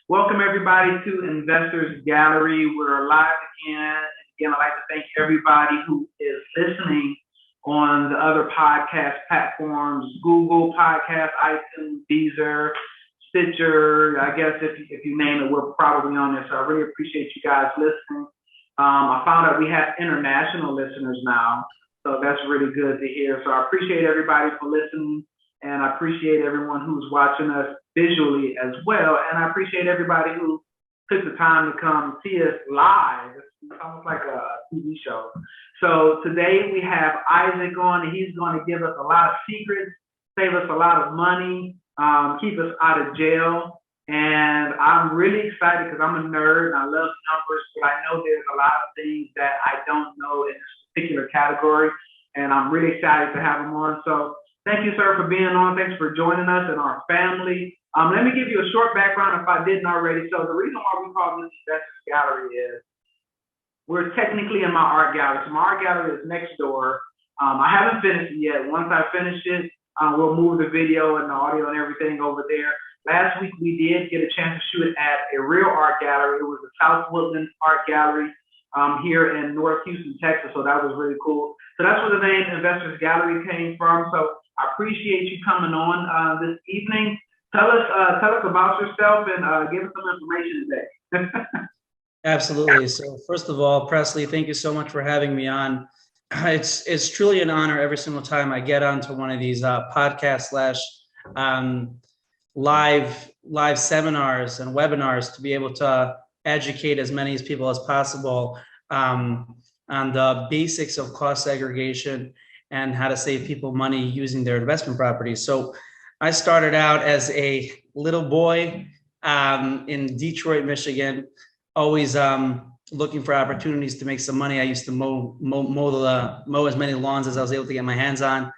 Welcome everybody to Investors Gallery. We're live again. Again, I'd like to thank everybody who is listening on the other podcast platforms, Google Podcast, iTunes, Deezer, Stitcher. I guess if you name it, we're probably on there. So I really appreciate you guys listening. I found out we have international listeners now, so that's really good to hear. So I appreciate everybody for listening. And I appreciate everyone who's watching us visually as well. And I appreciate everybody who took the time to come see us live. It's almost like a TV show. So today we have Isaac on, and he's going to give us a lot of secrets, save us a lot of money, keep us out of jail. And I'm really excited because I'm a nerd and I love numbers, but I know there's a lot of things that I don't know in this particular category. And I'm really excited to have him on. So thank you, sir, for being on. Thanks for joining us and our family. Let me give you a short background if I didn't already. So the reason why we call this Investors Gallery is we're technically in my art gallery. So my art gallery is next door. I haven't finished it yet. Once I finish it, we'll move the video and the audio and everything over there. Last week, we did get a chance to shoot at a real art gallery. It was the South Woodland Art Gallery here in North Houston, Texas. So that was really cool. So that's where the name Investors Gallery came from. So I appreciate you coming on this evening. Tell us about yourself and give us some information today. Absolutely. So first of all, Pressley, thank you so much for having me on. It's truly an honor every single time I get onto one of these podcasts / live seminars and webinars to be able to educate as many people as possible on the basics of cost segregation and how to save people money using their investment properties. So I started out as a little boy in Detroit, Michigan, always looking for opportunities to make some money. I used to mow as many lawns as I was able to get my hands on.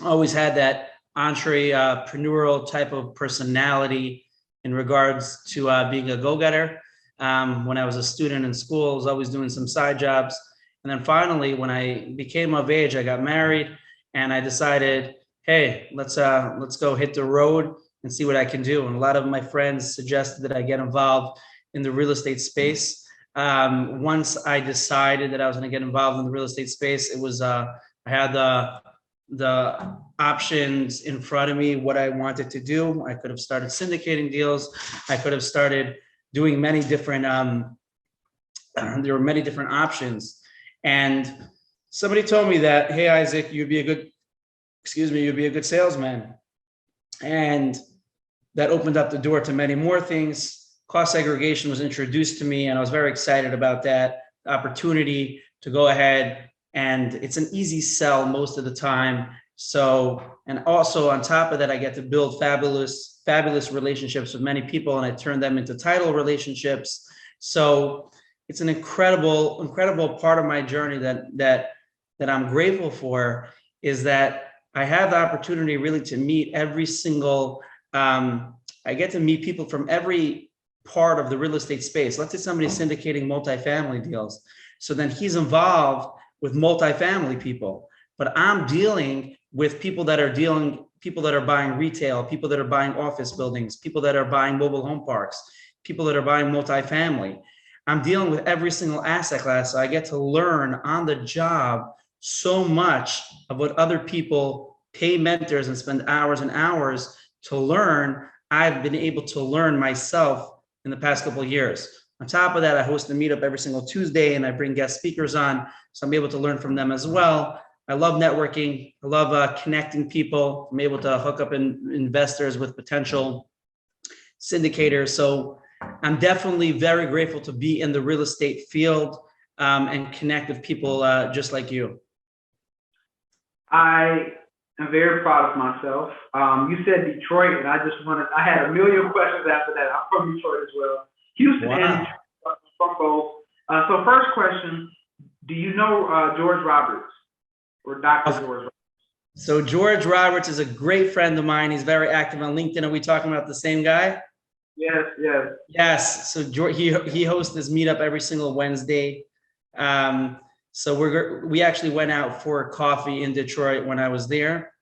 Always had that entrepreneurial type of personality in regards to being a go-getter. When I was a student in school, I was always doing some side jobs. And then finally, when I became of age, I got married and I decided, hey, let's go hit the road and see what I can do. And a lot of my friends suggested that I get involved in the real estate space. Once I decided that I was going to get involved in the real estate space, it was I had the options in front of me, what I wanted to do. I could have started syndicating deals. I could have started doing many different, there were many different options. And somebody told me that, hey, Isaac, you'd be a good salesman. And that opened up the door to many more things. Cost segregation was introduced to me, and I was very excited about that opportunity to go ahead. And it's an easy sell most of the time. So, and also on top of that, I get to build fabulous relationships with many people, and I turn them into title relationships. So it's an incredible part of my journey that I'm grateful for, is that I have the opportunity really to meet every single, I get to meet people from every part of the real estate space. Let's say somebody's syndicating multifamily deals. So then he's involved with multifamily people, but I'm dealing with people that are buying retail, people that are buying office buildings, people that are buying mobile home parks, people that are buying multifamily. I'm dealing with every single asset class. So I get to learn on the job so much of what other people pay mentors and spend hours and hours to learn. I've been able to learn myself in the past couple of years. On top of that, I host a meetup every single Tuesday and I bring guest speakers on, so I'm able to learn from them as well. I love networking. I love connecting people. I'm able to hook up investors with potential syndicators. So I'm definitely very grateful to be in the real estate field and connect with people just like you. I am very proud of myself. You said Detroit, and I had a million questions after that. I'm from Detroit as well. Houston and Detroit, from both. So first question, do you know George Roberts or Dr. George Roberts? So George Roberts is a great friend of mine. He's very active on LinkedIn. Are we talking about the same guy? Yes. So George, he hosts this meetup every single Wednesday. So we actually went out for coffee in Detroit when I was there.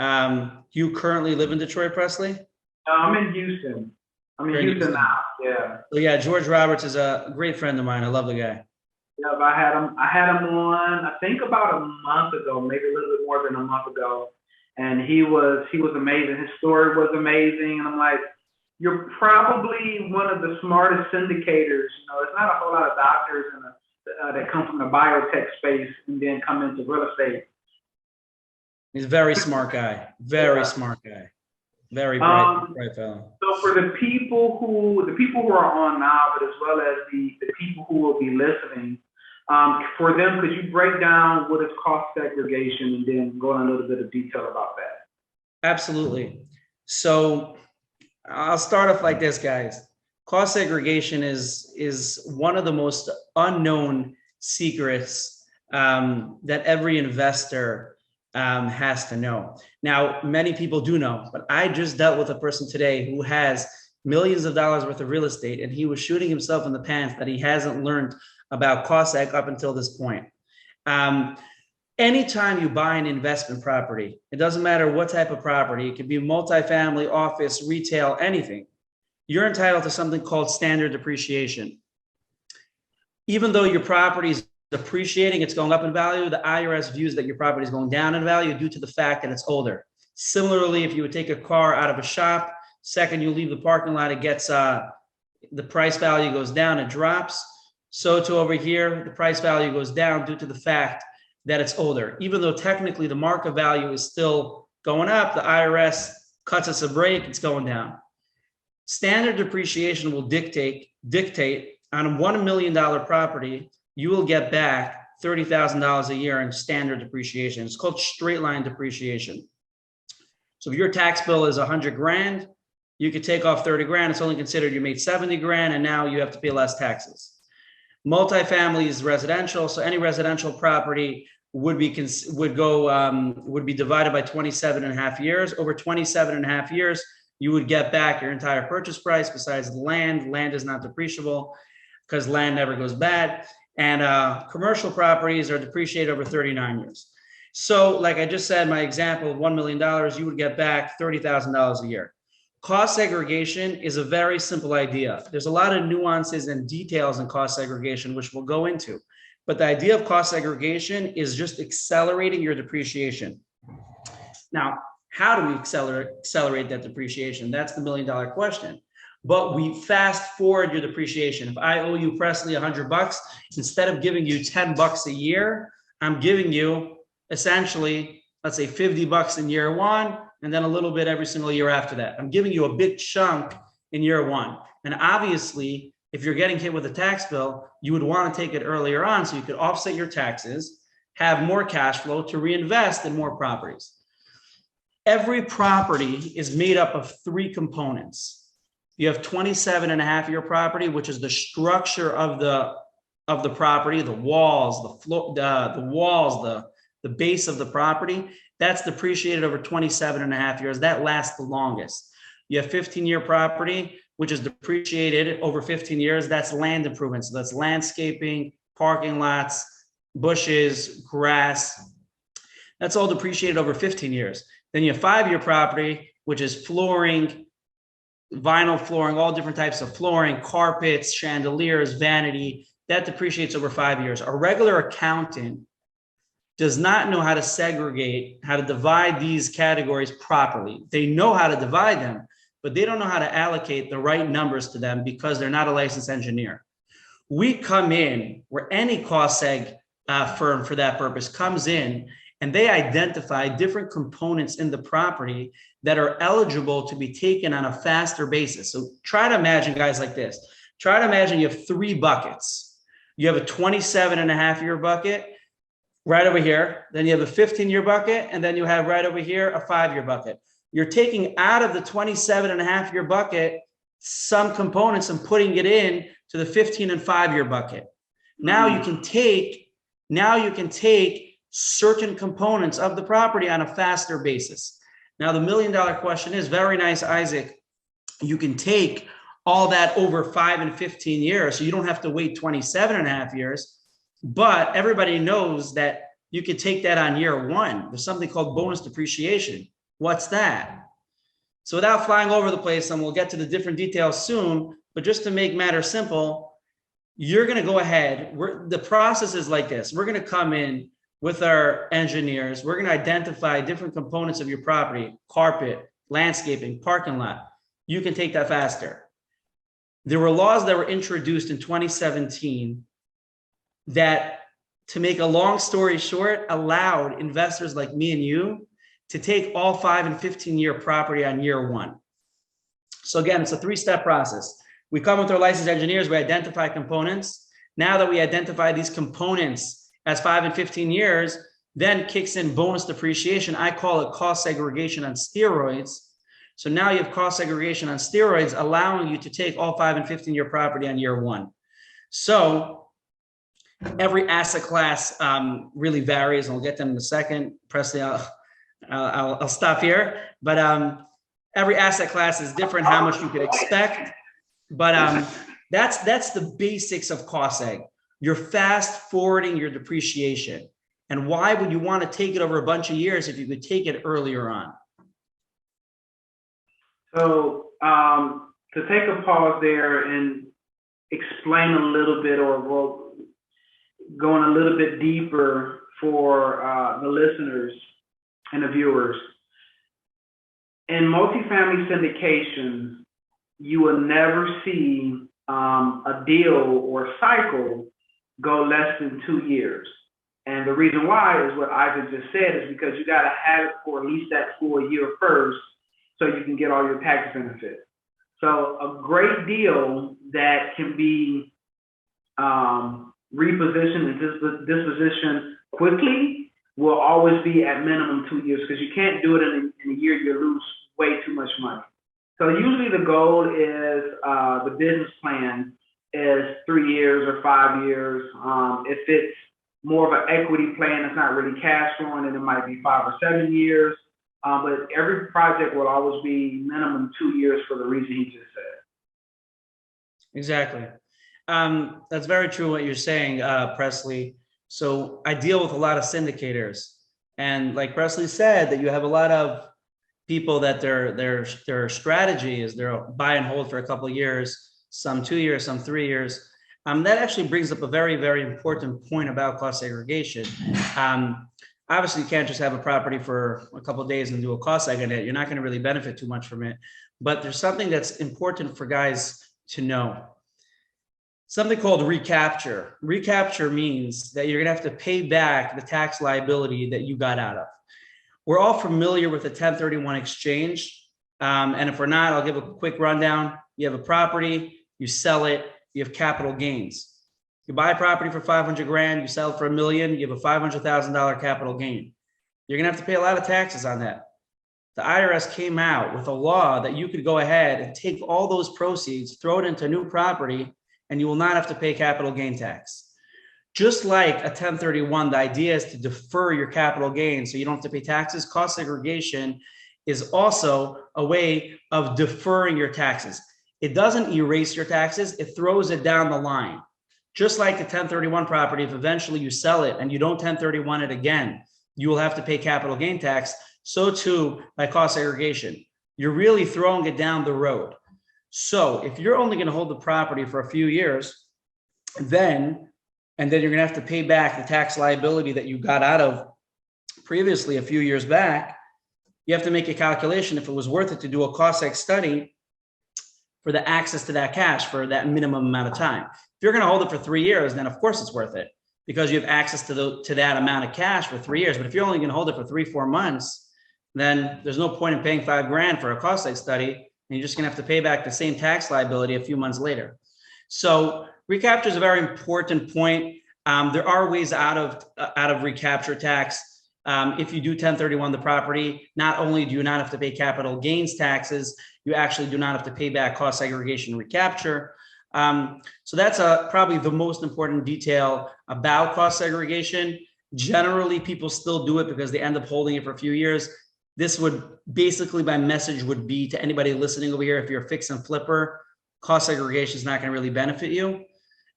You currently live in Detroit, Pressley? I'm in Houston. I'm in Here in Houston Houston. now. Yeah. So yeah, George Roberts is a great friend of mine. I love the guy. Yeah, but I had him on, I think about a month ago, maybe a little bit more than a month ago. And he was amazing. His story was amazing. And I'm like, you're probably one of the smartest syndicators. There's not a whole lot of doctors that come from the biotech space and then come into real estate. He's a very smart guy. Very Yeah. smart guy. Very bright, Um, bright fellow. so for the people who are on now, but as well as the people who will be listening, for them, could you break down what is cost segregation and then go in a little bit of detail about that? Absolutely. So I'll start off like this, guys. Cost segregation is one of the most unknown secrets that every investor has to know. Now, many people do know, but I just dealt with a person today who has millions of dollars worth of real estate, and he was shooting himself in the pants that he hasn't learned about cost seg up until this point. Anytime you buy an investment property, it doesn't matter what type of property, it could be multifamily, office, retail, anything, you're entitled to something called standard depreciation. Even though your property is depreciating, it's going up in value, the IRS views that your property is going down in value due to the fact that it's older. Similarly, if you would take a car out of a shop, second you leave the parking lot, it gets the price value goes down, it drops. So to over here, the price value goes down due to the fact that it's older. Even though technically the market value is still going up, the IRS cuts us a break, it's going down. Standard depreciation will dictate on a $1 million property, you will get back $30,000 a year in standard depreciation. It's called straight line depreciation. So if your tax bill is 100 grand, you could take off 30 grand. It's only considered you made 70 grand and now you have to pay less taxes. Multifamily is residential. So any residential property would be divided by 27 and a half years. Over 27 and a half years, you would get back your entire purchase price besides the land. Land is not depreciable because land never goes bad. And commercial properties are depreciated over 39 years. So like I just said, my example of $1 million, you would get back $30,000 a year. Cost segregation is a very simple idea. There's a lot of nuances and details in cost segregation, which we'll go into. But the idea of cost segregation is just accelerating your depreciation. Now, how do we accelerate that depreciation? That's the $1 million question. But we fast forward your depreciation. If I owe you, Pressley, $100, instead of giving you $10 a year, I'm giving you essentially, let's say $50 in year one, and then a little bit every single year after that. I'm giving you a big chunk in year one. And obviously, if you're getting hit with a tax bill, you would want to take it earlier on so you could offset your taxes, have more cash flow to reinvest in more properties. Every property is made up of three components. You have 27 and a half year property, which is the structure of the property, the walls, the floor, the base of the property. That's depreciated over 27 and a half years. That lasts the longest. You have 15-year property, which is depreciated over 15 years. That's land improvements. So that's landscaping, parking lots, bushes, grass. That's all depreciated over 15 years. Then you have 5-year property, which is flooring, vinyl flooring, all different types of flooring, carpets, chandeliers, vanity. That depreciates over 5 years. A regular accountant does not know how to segregate, how to divide these categories properly. They know how to divide them, but they don't know how to allocate the right numbers to them because they're not a licensed engineer. We come in where any cost seg firm for that purpose comes in and they identify different components in the property that are eligible to be taken on a faster basis. So try to imagine, guys, like this. Try to imagine you have 3 buckets. You have a 27 and a half year bucket right over here. Then you have a 15-year bucket. And then you have right over here, a 5-year bucket. You're taking out of the 27 and a half year bucket some components and putting it in to the 15 and 5-year bucket. Now you can take certain components of the property on a faster basis. Now, the $1 million question is, very nice, Isaac. You can take all that over 5 and 15 years. So you don't have to wait 27 and a half years. But everybody knows that you could take that on year one. There's something called bonus depreciation. What's that? So without flying over the place, and we'll get to the different details soon, but just to make matters simple, you're going to go ahead. The process is like this. We're going to come in with our engineers. We're going to identify different components of your property: carpet, landscaping, parking lot. You can take that faster. There were laws that were introduced in 2017 that, to make a long story short, allowed investors like me and you to take all 5 and 15-year property on year one. So again, it's a 3-step process. We come with our licensed engineers, we identify components. Now that we identify these components as 5 and 15 years, then kicks in bonus depreciation. I call it cost segregation on steroids. So now you have cost segregation on steroids, allowing you to take all 5 and 15-year property on year one. So every asset class really varies, and we'll get them in a second. Pressley, I'll stop here. But every asset class is different, how much you could expect. But that's the basics of cost seg. You're fast forwarding your depreciation. And why would you want to take it over a bunch of years if you could take it earlier on? So to take a pause there and explain a little bit, or going a little bit deeper for the listeners and the viewers. In multifamily syndications, you will never see a deal or cycle go less than 2 years. And the reason why is what Isaac just said, is because you got to have it for at least that full year first so you can get all your tax benefits. So a great deal that can be repositioned and dispositioned quickly will always be at minimum 2 years, because you can't do it in a year. You lose way too much money. So usually the goal is, the business plan is 3 years or 5 years. If it's more of an equity plan, it's not really cash flowing, and it might be 5 or 7 years. But every project will always be minimum 2 years for the reason he just said. Exactly. That's very true what you're saying, Pressley. So I deal with a lot of syndicators, and like Pressley said, that you have a lot of people that their strategy is they'll buy and hold for a couple of years, some 2 years, some 3 years. That actually brings up a very, very important point about cost segregation. Obviously, you can't just have a property for a couple of days and do a cost seg on it. You're not going to really benefit too much from it. But there's something that's important for guys to know. Something called recapture. Recapture means that you're going to have to pay back the tax liability that you got out of. We're all familiar with the 1031 exchange. And if we're not, I'll give a quick rundown. You have a property, you sell it, you have capital gains. You buy a property for 500 grand, you sell it for $1 million, you have a $500,000 capital gain. You're gonna have to pay a lot of taxes on that. The IRS came out with a law that you could go ahead and take all those proceeds, throw it into new property, and you will not have to pay capital gain tax. Just like a 1031, the idea is to defer your capital gain so you don't have to pay taxes. Cost segregation is also a way of deferring your taxes. It doesn't erase your taxes, it throws it down the line. Just like the 1031 property, if eventually you sell it and you don't 1031 it again, you will have to pay capital gain tax. So too by cost segregation. You're really throwing it down the road. So if you're only going to hold the property for a few years, then you're going to have to pay back the tax liability that you got out of previously a few years back, you have to make a calculation if it was worth it to do a cost seg study for the access to that cash for that minimum amount of time. If you're going to hold it for 3 years, then of course it's worth it because you have access to that amount of cash for 3 years. But if you're only going to hold it for 3-4 months, then there's no point in paying $5 grand for a cost seg study, and you're just going to have to pay back the same tax liability a few months later. So recapture is a very important point. There are ways out of recapture tax. If you do 1031 the property, not only do you not have to pay capital gains taxes, you actually do not have to pay back cost segregation recapture. So that's probably the most important detail about cost segregation. Generally, people still do it because they end up holding it for a few years. This would basically, my message would be to anybody listening over here, if you're a fix and flipper, cost segregation is not going to really benefit you.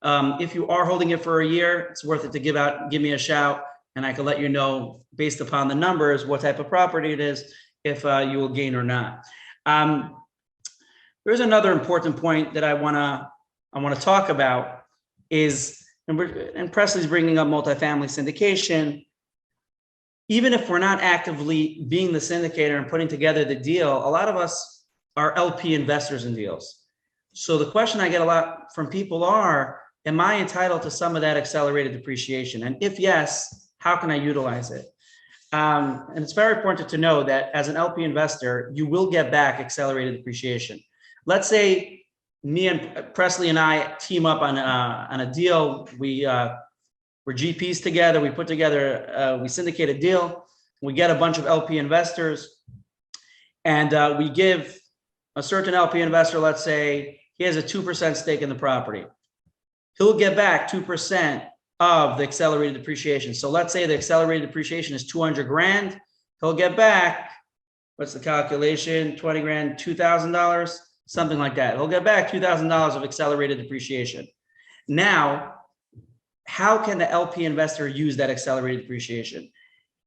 If you are holding it for a year, it's worth it to give me a shout, and I can let you know based upon the numbers what type of property it is, if you will gain or not. There's another important point that I want to talk about is, and Pressley's bringing up multifamily syndication. Even if we're not actively being the syndicator and putting together the deal, a lot of us are LP investors in deals. So the question I get a lot from people are, am I entitled to some of that accelerated depreciation? And if yes, how can I utilize it? And it's very important to know that as an LP investor, you will get back accelerated depreciation. Let's say me and Pressley and I team up on a deal. We're GPs together. We put together, we syndicate a deal. We get a bunch of LP investors, and we give a certain LP investor, let's say he has a 2% stake in the property. He'll get back 2% of the accelerated depreciation. So let's say the accelerated depreciation is 200 grand. He'll get back, what's the calculation? 20 grand, $2,000, something like that. He'll get back $2,000 of accelerated depreciation. Now, how can the LP investor use that accelerated depreciation?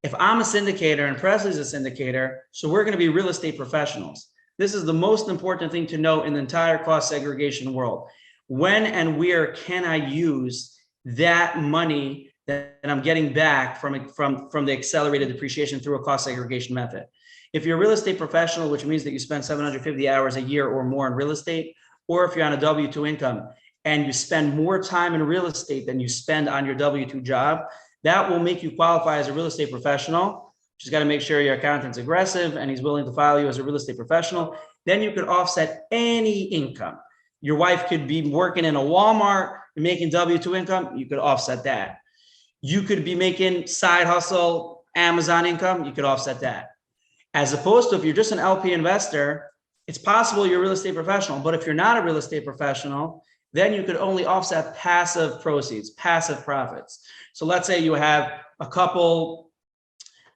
If I'm a syndicator and Presley's a syndicator, so we're going to be real estate professionals. This is the most important thing to know in the entire cost segregation world. When and where can I use that money that I'm getting back from the accelerated depreciation through a cost segregation method? If you're a real estate professional, which means that you spend 750 hours a year or more in real estate, or if you're on a W-2 income and you spend more time in real estate than you spend on your W-2 job, that will make you qualify as a real estate professional. Just got to make sure your accountant's aggressive and he's willing to file you as a real estate professional. Then you could offset any income. Your wife could be working in a Walmart and making W-2 income. You could offset that. You could be making side hustle, Amazon income. You could offset that. As opposed to if you're just an LP investor, it's possible you're a real estate professional. But if you're not a real estate professional, then you could only offset passive proceeds, passive profits. So let's say you have a couple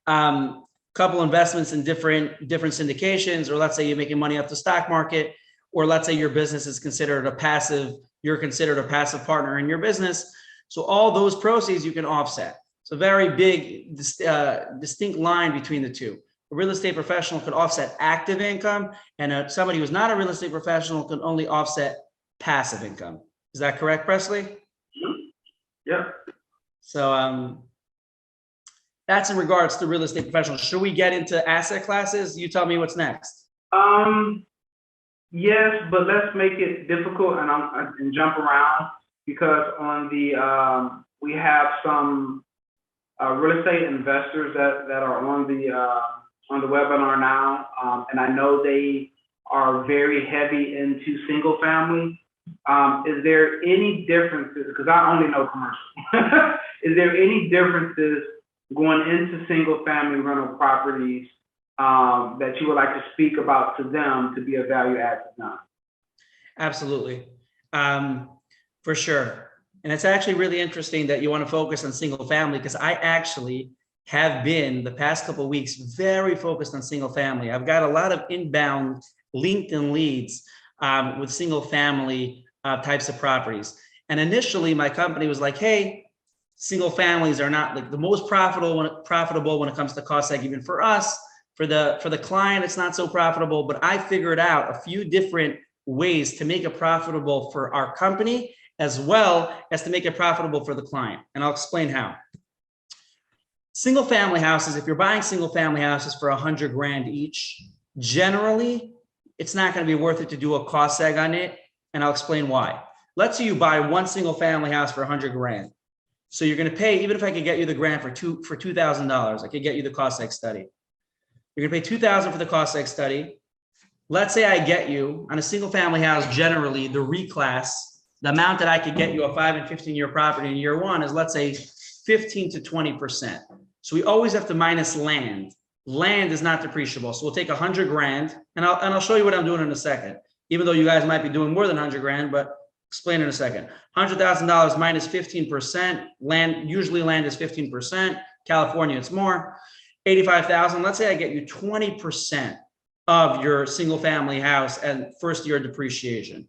investments in different syndications, or let's say you're making money off the stock market, or let's say your business is considered a passive, you're considered a passive partner in your business. So all those proceeds you can offset. It's a very big, distinct line between the two. A real estate professional could offset active income, and somebody who's not a real estate professional can only offset passive income. Is that correct, Pressley? Yeah. So that's in regards to real estate professionals. Should we get into asset classes? You tell me what's next. Yes, but let's make it difficult and jump around, because on the we have some real estate investors that are on the webinar now, and I know they are very heavy into single family. Is there any differences? Because I only know commercial. Is there any differences going into single family rental properties that you would like to speak about to them to be a value add to them? Absolutely, for sure. And it's actually really interesting that you want to focus on single family, because I actually have been the past couple of weeks very focused on single family. I've got a lot of inbound LinkedIn leads with single family types of properties. And initially my company was like, hey, single families are not like the most profitable when it comes to cost seg. Even for us, for the client, it's not so profitable, but I figured out a few different ways to make it profitable for our company, as well as to make it profitable for the client. And I'll explain how. Single family houses, if you're buying single family houses for 100 grand each, generally, it's not going to be worth it to do a cost seg on it. And I'll explain why. Let's say you buy one single family house for 100 grand. So you're going to pay, even if I could get you the grant for $2,000, I could get you the cost seg study. You're going to pay $2,000 for the cost seg study. Let's say I get you on a single family house, generally the reclass, the amount that I could get you a 5 and 15-year property in year one is, let's say, 15 to 20%. So we always have to minus land. Land is not depreciable. So we'll take 100 grand, and I'll show you what I'm doing in a second, even though you guys might be doing more than 100 grand, but explain in a second. $100,000 minus 15%. Land, usually land is 15%. California, it's more. 85,000. Let's say I get you 20% of your single family house and first year depreciation.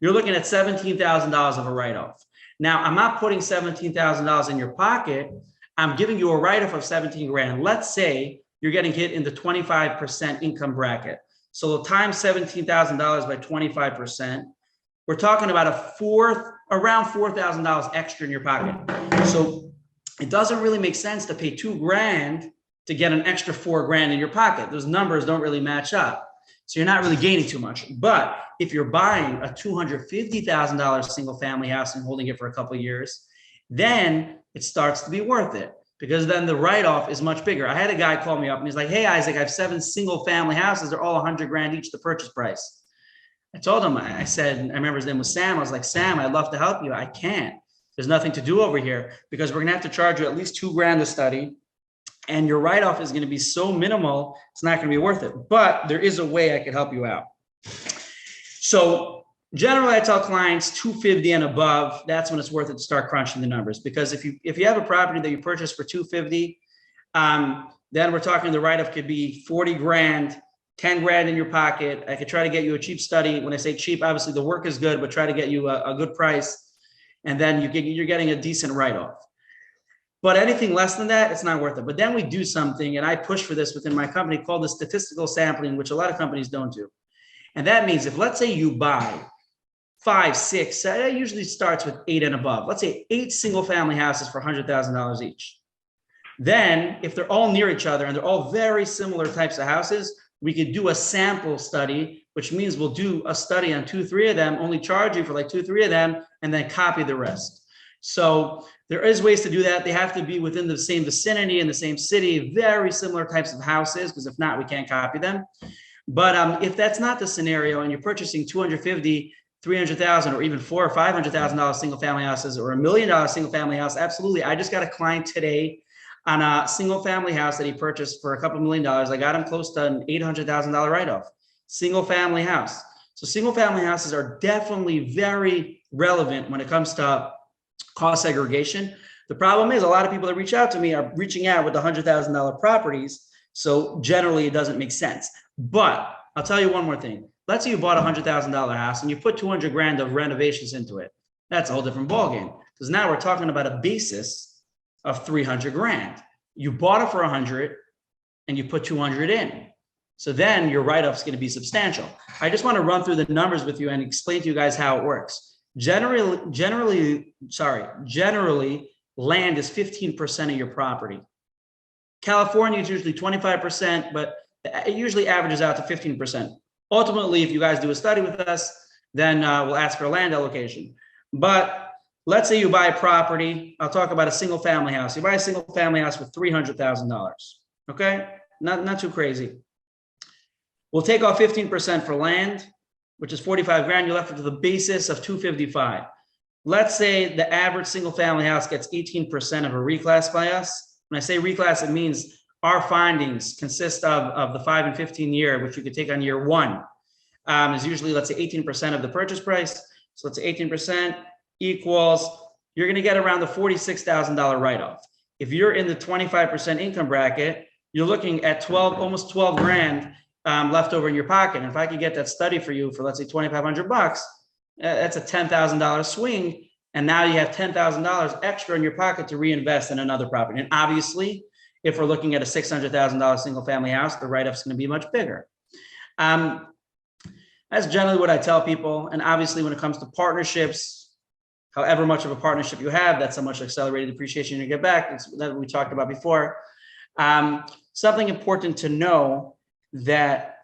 You're looking at $17,000 of a write-off. Now, I'm not putting $17,000 in your pocket. I'm giving you a write-off of 17 grand. Let's say you're getting hit in the 25% income bracket. So times $17,000 by 25%, we're talking about around $4,000 extra in your pocket. So it doesn't really make sense to pay $2,000 to get an extra $4,000 in your pocket. Those numbers don't really match up. So you're not really gaining too much. But if you're buying a $250,000 single family house and holding it for a couple of years, then it starts to be worth it, because then the write-off is much bigger. I had a guy call me up and he's like, hey, Isaac, I have 7 single family houses. They're all $100,000 each, the purchase price. I told him, I said, I remember his name was Sam. I was like, Sam, I'd love to help you. I can't. There's nothing to do over here, because we're gonna have to charge you at least $2,000 to study. And your write-off is going to be so minimal, it's not going to be worth it. But there is a way I could help you out. So generally, I tell clients 250 and above, that's when it's worth it to start crunching the numbers. Because if you have a property that you purchase for 250, then we're talking the write-off could be 40 grand, 10 grand in your pocket. I could try to get you a cheap study. When I say cheap, obviously the work is good, but try to get you a good price. And then you're getting a decent write-off. But anything less than that, it's not worth it. But then we do something, and I push for this within my company, called the statistical sampling, which a lot of companies don't do. And that means if, let's say, you buy 5, 6, it usually starts with 8 and above. Let's say 8 single family houses for $100,000 each. Then if they're all near each other and they're all very similar types of houses, we could do a sample study, which means we'll do a study on 2, 3 of them, only charge you for like 2, 3 of them, and then copy the rest. So there is ways to do that. They have to be within the same vicinity in the same city, very similar types of houses, because if not, we can't copy them. But if that's not the scenario and you're purchasing 250, 300,000, or even $400,000 or $500,000 single family houses, or $1 million single family house, absolutely. I just got a client today on a single family house that he purchased for a couple $1 million. I got him close to an $800,000 write-off. Single family house. So single family houses are definitely very relevant when it comes to cost segregation. The problem is a lot of people that reach out to me are reaching out with $100,000 properties. So generally it doesn't make sense. But I'll tell you one more thing. Let's say you bought a $100,000 house and you put 200 grand of renovations into it. That's a whole different ballgame, because now we're talking about a basis of 300 grand. You bought it for 100 and you put 200 in. So then your write-off is going to be substantial. I just want to run through the numbers with you and explain to you guys how it works. Generally, land is 15% of your property. California is usually 25%, but it usually averages out to 15%. Ultimately, if you guys do a study with us, then we'll ask for a land allocation. But let's say you buy a property. I'll talk about a single family house. You buy a single family house with $300,000. Okay, not too crazy. We'll take off 15% for land, which is 45 grand. You're left with the basis of 255. Let's say the average single family house gets 18% of a reclass by us. When I say reclass, it means our findings consist of the 5 and 15 year, which you could take on year 1, is usually, let's say, 18% of the purchase price. So let's say 18% equals, you're going to get around the $46,000 write-off. If you're in the 25% income bracket, you're looking at almost 12 grand left over in your pocket. And if I could get that study for you for, let's say, $2,500, that's a $10,000 swing. And now you have $10,000 extra in your pocket to reinvest in another property. And obviously, if we're looking at a $600,000 single family house, the write-off is going to be much bigger. That's generally what I tell people. And obviously, when it comes to partnerships, however much of a partnership you have, that's how much accelerated depreciation you get back. That's that we talked about before. Something important to know that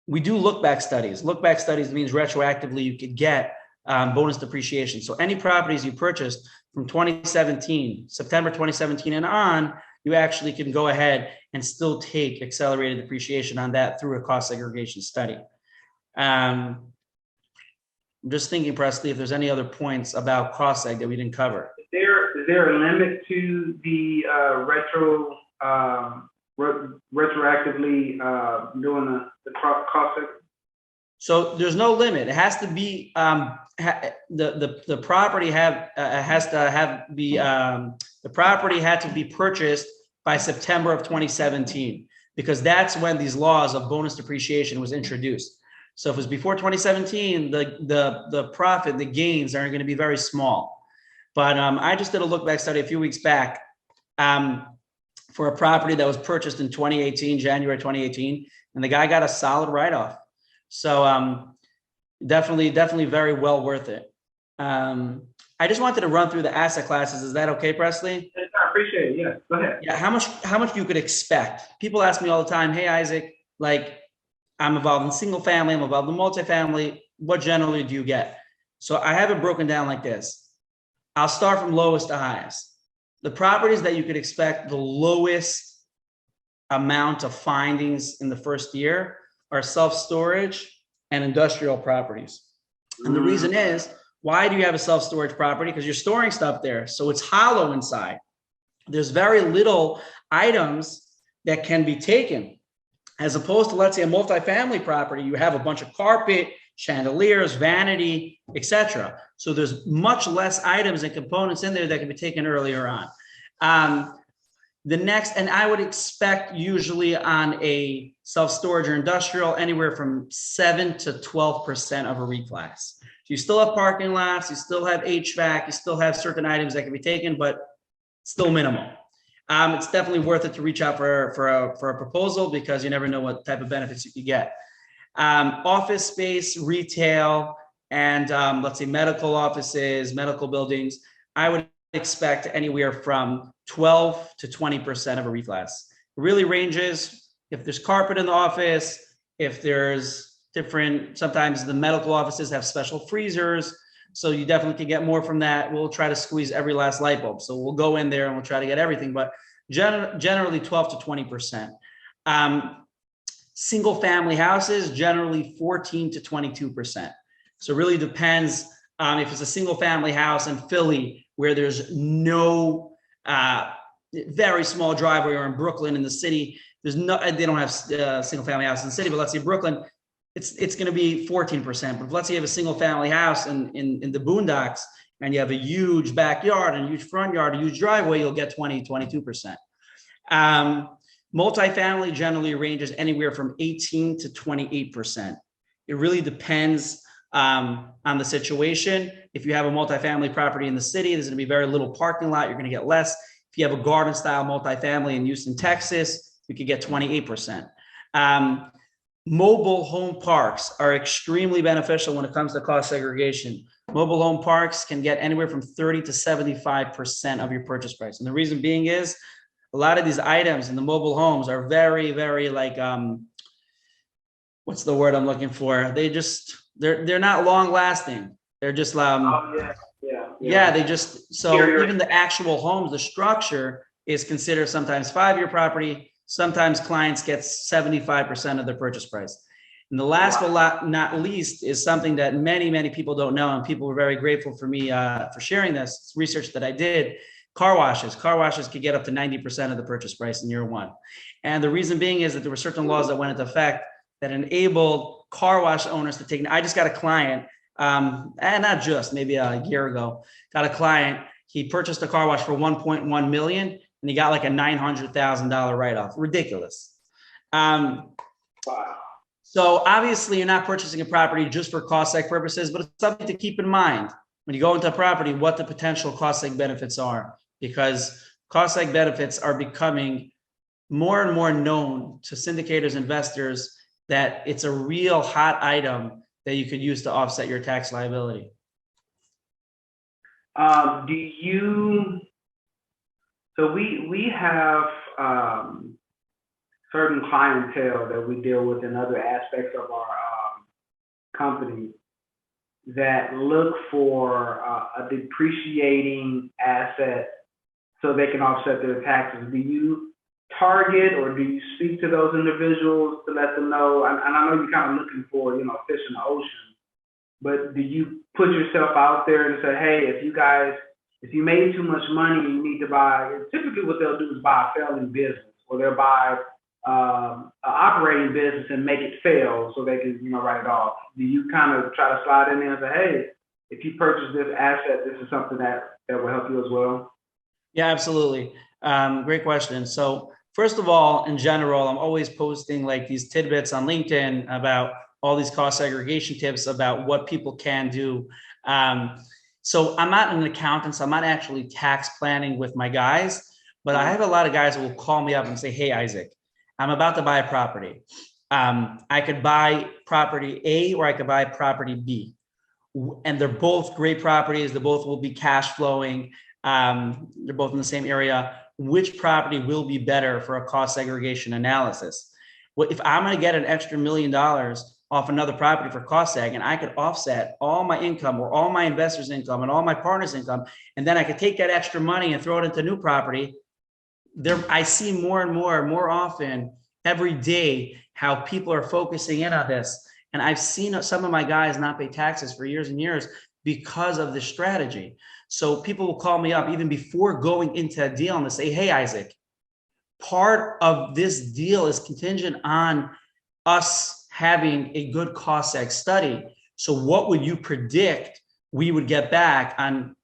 we do look-back studies. Look-back studies means retroactively you could get bonus depreciation. So any properties you purchased from 2017, September 2017 and on, you actually can go ahead and still take accelerated depreciation on that through a cost segregation study. I'm just thinking, Pressley, if there's any other points about cost seg that we didn't cover. Is there a limit to the retroactively doing the cost seg? So there's no limit. It has to be the property the property had to be purchased by September of 2017, because that's when these laws of bonus depreciation was introduced. So if it was before 2017, the profit, the gains are going to be very small. But I just did a look back study a few weeks back. for a property that was purchased in 2018, January 2018, and the guy got a solid write-off. So definitely very well worth it. I just wanted to run through the asset classes. Is that okay, Pressley? I appreciate it. Yeah, go ahead. Yeah, how much you could expect. People ask me all the time, hey, Isaac, like I'm involved in single family, I'm involved in multifamily. What generally do you get? So I have it broken down like this. I'll start from lowest to highest. The properties that you could expect the lowest amount of findings in the first year are self-storage and industrial properties. And the reason is, why do you have a self-storage property? Because you're storing stuff there. So it's hollow inside. There's very little items that can be taken. As opposed to, let's say, a multifamily property, you have a bunch of carpet, chandeliers, vanity, etc. So there's much less items and components in there that can be taken earlier on. The next, and I would expect usually on a self-storage or industrial, anywhere from 7 to 12% of a reclass. So you still have parking lots, you still have HVAC, you still have certain items that can be taken, but still minimal. It's definitely worth it to reach out for a proposal because you never know what type of benefits you could get. Office space, retail, and let's say medical offices, medical buildings, I would expect anywhere from 12 to 20% of a reclass. It really ranges. If there's carpet in the office, if there's different, sometimes the medical offices have special freezers, so you definitely can get more from that. We'll try to squeeze every last light bulb. So we'll go in there and we'll try to get everything, but generally 12 to 20%. Single family houses, generally 14 to 22%. So it really depends if it's a single family house in Philly where there's no very small driveway, or in Brooklyn in the city, there's no, they don't have single family house in the city, but let's say Brooklyn, it's going to be 14%. But let's say you have a single family house in the boondocks and you have a huge backyard and a huge front yard, a huge driveway, you'll get 20, 22%. Multifamily generally ranges anywhere from 18 to 28%. It really depends on the situation. If you have a multifamily property in the city, there's going to be very little parking lot. You're going to get less. If you have a garden style multifamily in Houston, Texas, you could get 28%. Mobile home parks are extremely beneficial when it comes to cost segregation. Mobile home parks can get anywhere from 30 to 75% of your purchase price. And the reason being is a lot of these items in the mobile homes are very, very like, what's the word I'm looking for? They're not long lasting. They're just, they just, so even the actual homes, the structure is considered sometimes 5-year property. Sometimes clients get 75% of their purchase price. And the last but not least is something that many, many people don't know. And people were very grateful for me for sharing this. It's research that I did. Car washes could get up to 90% of the purchase price in year one. And the reason being is that there were certain laws that went into effect that enabled car wash owners to take. I just got a client, and not just, maybe a year ago, got a client. He purchased a car wash for 1.1 million, and he got like a $900,000 write-off. Ridiculous. Wow. So obviously, you're not purchasing a property just for cost seg purposes, but it's something to keep in mind when you go into a property, what the potential cost seg benefits are, because cost seg benefits are becoming more and more known to syndicators, investors, that it's a real hot item that you could use to offset your tax liability. So we have certain clientele that we deal with in other aspects of our company that look for a depreciating asset so they can offset their taxes. Do you target or do you speak to those individuals to let them know? And I know you're kind of looking for, you know, fish in the ocean, but do you put yourself out there and say, hey, if you made too much money, you need to buy, typically what they'll do is buy a failing business, or they'll buy an operating business and make it fail so they can, you know, write it off. Do you kind of try to slide in there and say, hey, if you purchase this asset, this is something that will help you as well? Yeah, absolutely. Great question. So first of all, in general, I'm always posting like these tidbits on LinkedIn about all these cost segregation tips about what people can do. So I'm not an accountant, so I'm not actually tax planning with my guys, But I have a lot of guys who will call me up and say, hey, Isaac, I'm about to buy a property. I could buy property A or I could buy property B. And they're both great properties. They both will be cash flowing. They're both in the same area. Which property will be better for a cost segregation analysis? Well, if I'm going to get an extra $1 million off another property for cost seg, and I could offset all my income or all my investors' income and all my partners' income, and then I could take that extra money and throw it into new property. I see more and more often every day how people are focusing in on this. And I've seen some of my guys not pay taxes for years and years because of this strategy. So people will call me up even before going into a deal and they say, hey, Isaac, part of this deal is contingent on us having a good cost seg study. So what would you predict we would get back on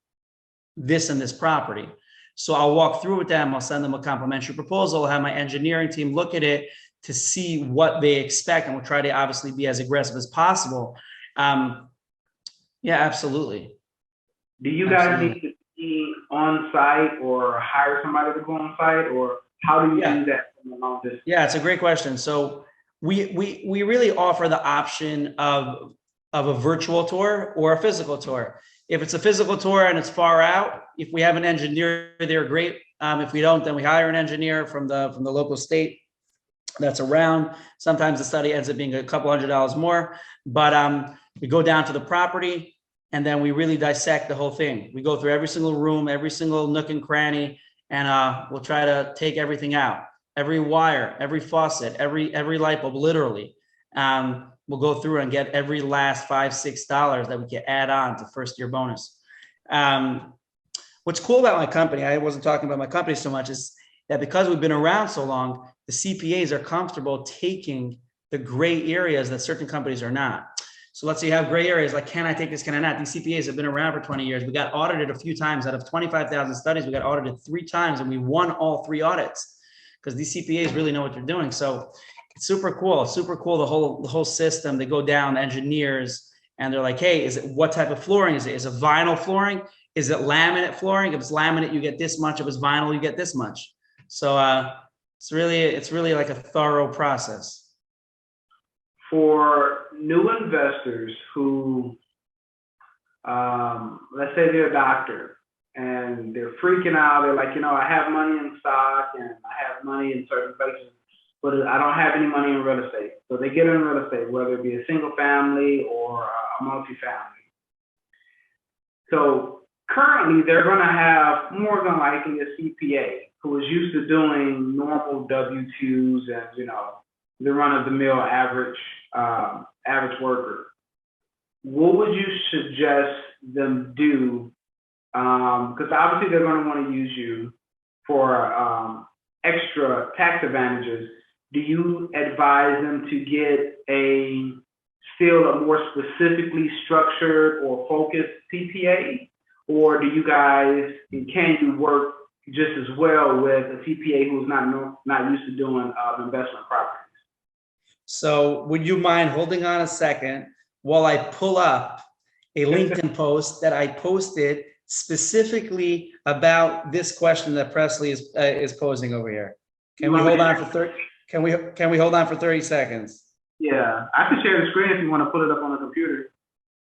this and this property? So I'll walk through with them. I'll send them a complimentary proposal. I'll have my engineering team look at it to see what they expect. And we'll try to obviously be as aggressive as possible. Yeah, absolutely. Do you guys need to be on site or hire somebody to go on site, or how do you do that from a long distance? Yeah, it's a great question. So we really offer the option of a virtual tour or a physical tour. If it's a physical tour and it's far out, if we have an engineer there, great. If we don't, then we hire an engineer from the local state that's around. Sometimes the study ends up being a couple $100 more, but we go down to the property and then we really dissect the whole thing. We go through every single room, every single nook and cranny, and we'll try to take everything out, every wire, every faucet, every light bulb, literally. We'll go through and get every last $5, $6 that we can add on to first year bonus. What's cool about my company, I wasn't talking about my company so much, is that because we've been around so long, the CPAs are comfortable taking the gray areas that certain companies are not. So let's say you have gray areas like, can I take this, can I not? These CPAs have been around for 20 years. We got audited a few times. Out of 25,000 studies, we got audited 3 times and we won all 3 audits because these CPAs really know what they're doing. So it's super cool, the whole system. They go down, the engineers, and they're like, hey, what type of flooring is it? Is it vinyl flooring? Is it laminate flooring? If it's laminate, you get this much. If it's vinyl, you get this much. So it's really like a thorough process. For new investors who, let's say they're a doctor and they're freaking out, they're like, I have money in stock and I have money in certain places, but I don't have any money in real estate. So they get in real estate, whether it be a single family or a multifamily. So currently they're going to have more than likely a CPA who is used to doing normal W-2s and, the run-of-the-mill average worker. What would you suggest them do? Because obviously they're going to want to use you for extra tax advantages. Do you advise them to get a more specifically structured or focused CPA? Or can you work just as well with a CPA who's not used to doing investment properties? So would you mind holding on a second while I pull up a LinkedIn post that I posted specifically about this question that Pressley is posing over here? Can we hold on for 30 seconds? Yeah, I can share the screen if you want to put it up on the computer.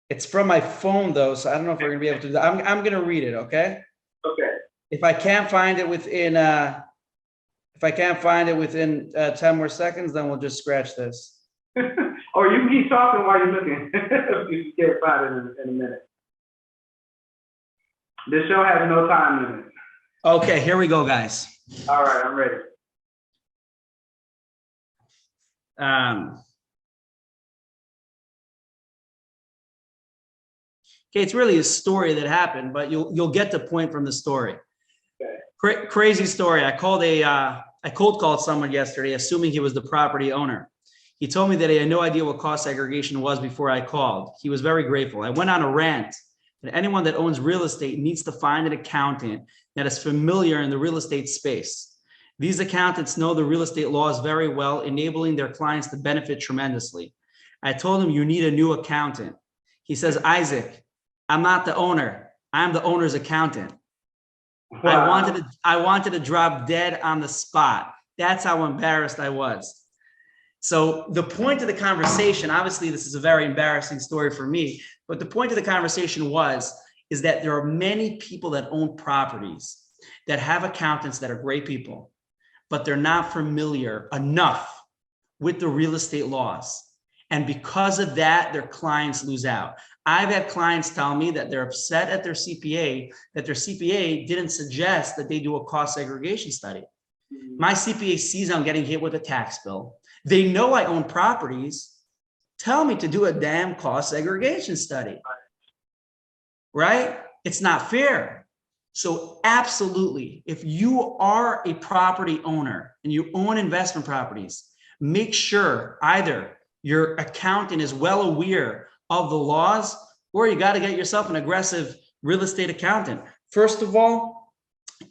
It's from my phone though, so I don't know if we're gonna be able to do that. I'm gonna read it, okay? Okay. If I can't find it within 10 more seconds, then we'll just scratch this. Or you can keep talking while you're looking. You can find it in a minute. This show has no time limit. Okay, here we go, guys. All right, I'm ready. Okay, it's really a story that happened, but you'll get the point from the story. Okay. Crazy story. I cold called someone yesterday, assuming he was the property owner. He told me that he had no idea what cost segregation was before I called. He was very grateful. I went on a rant that anyone that owns real estate needs to find an accountant that is familiar in the real estate space. These accountants know the real estate laws very well, enabling their clients to benefit tremendously. I told him, you need a new accountant. He says, Isaac, I'm not the owner. I'm the owner's accountant. Wow. I wanted to drop dead on the spot. That's how embarrassed I was. So the point of the conversation, obviously this is a very embarrassing story for me, but the point of the conversation is that there are many people that own properties that have accountants that are great people, but they're not familiar enough with the real estate laws. And because of that, their clients lose out. I've had clients tell me that they're upset at their CPA, that their CPA didn't suggest that they do a cost segregation study. My CPA sees I'm getting hit with a tax bill. They know I own properties. Tell me to do a damn cost segregation study, right? It's not fair. So absolutely, if you are a property owner and you own investment properties, make sure either your accountant is well aware of the laws, or you got to get yourself an aggressive real estate accountant. First of all,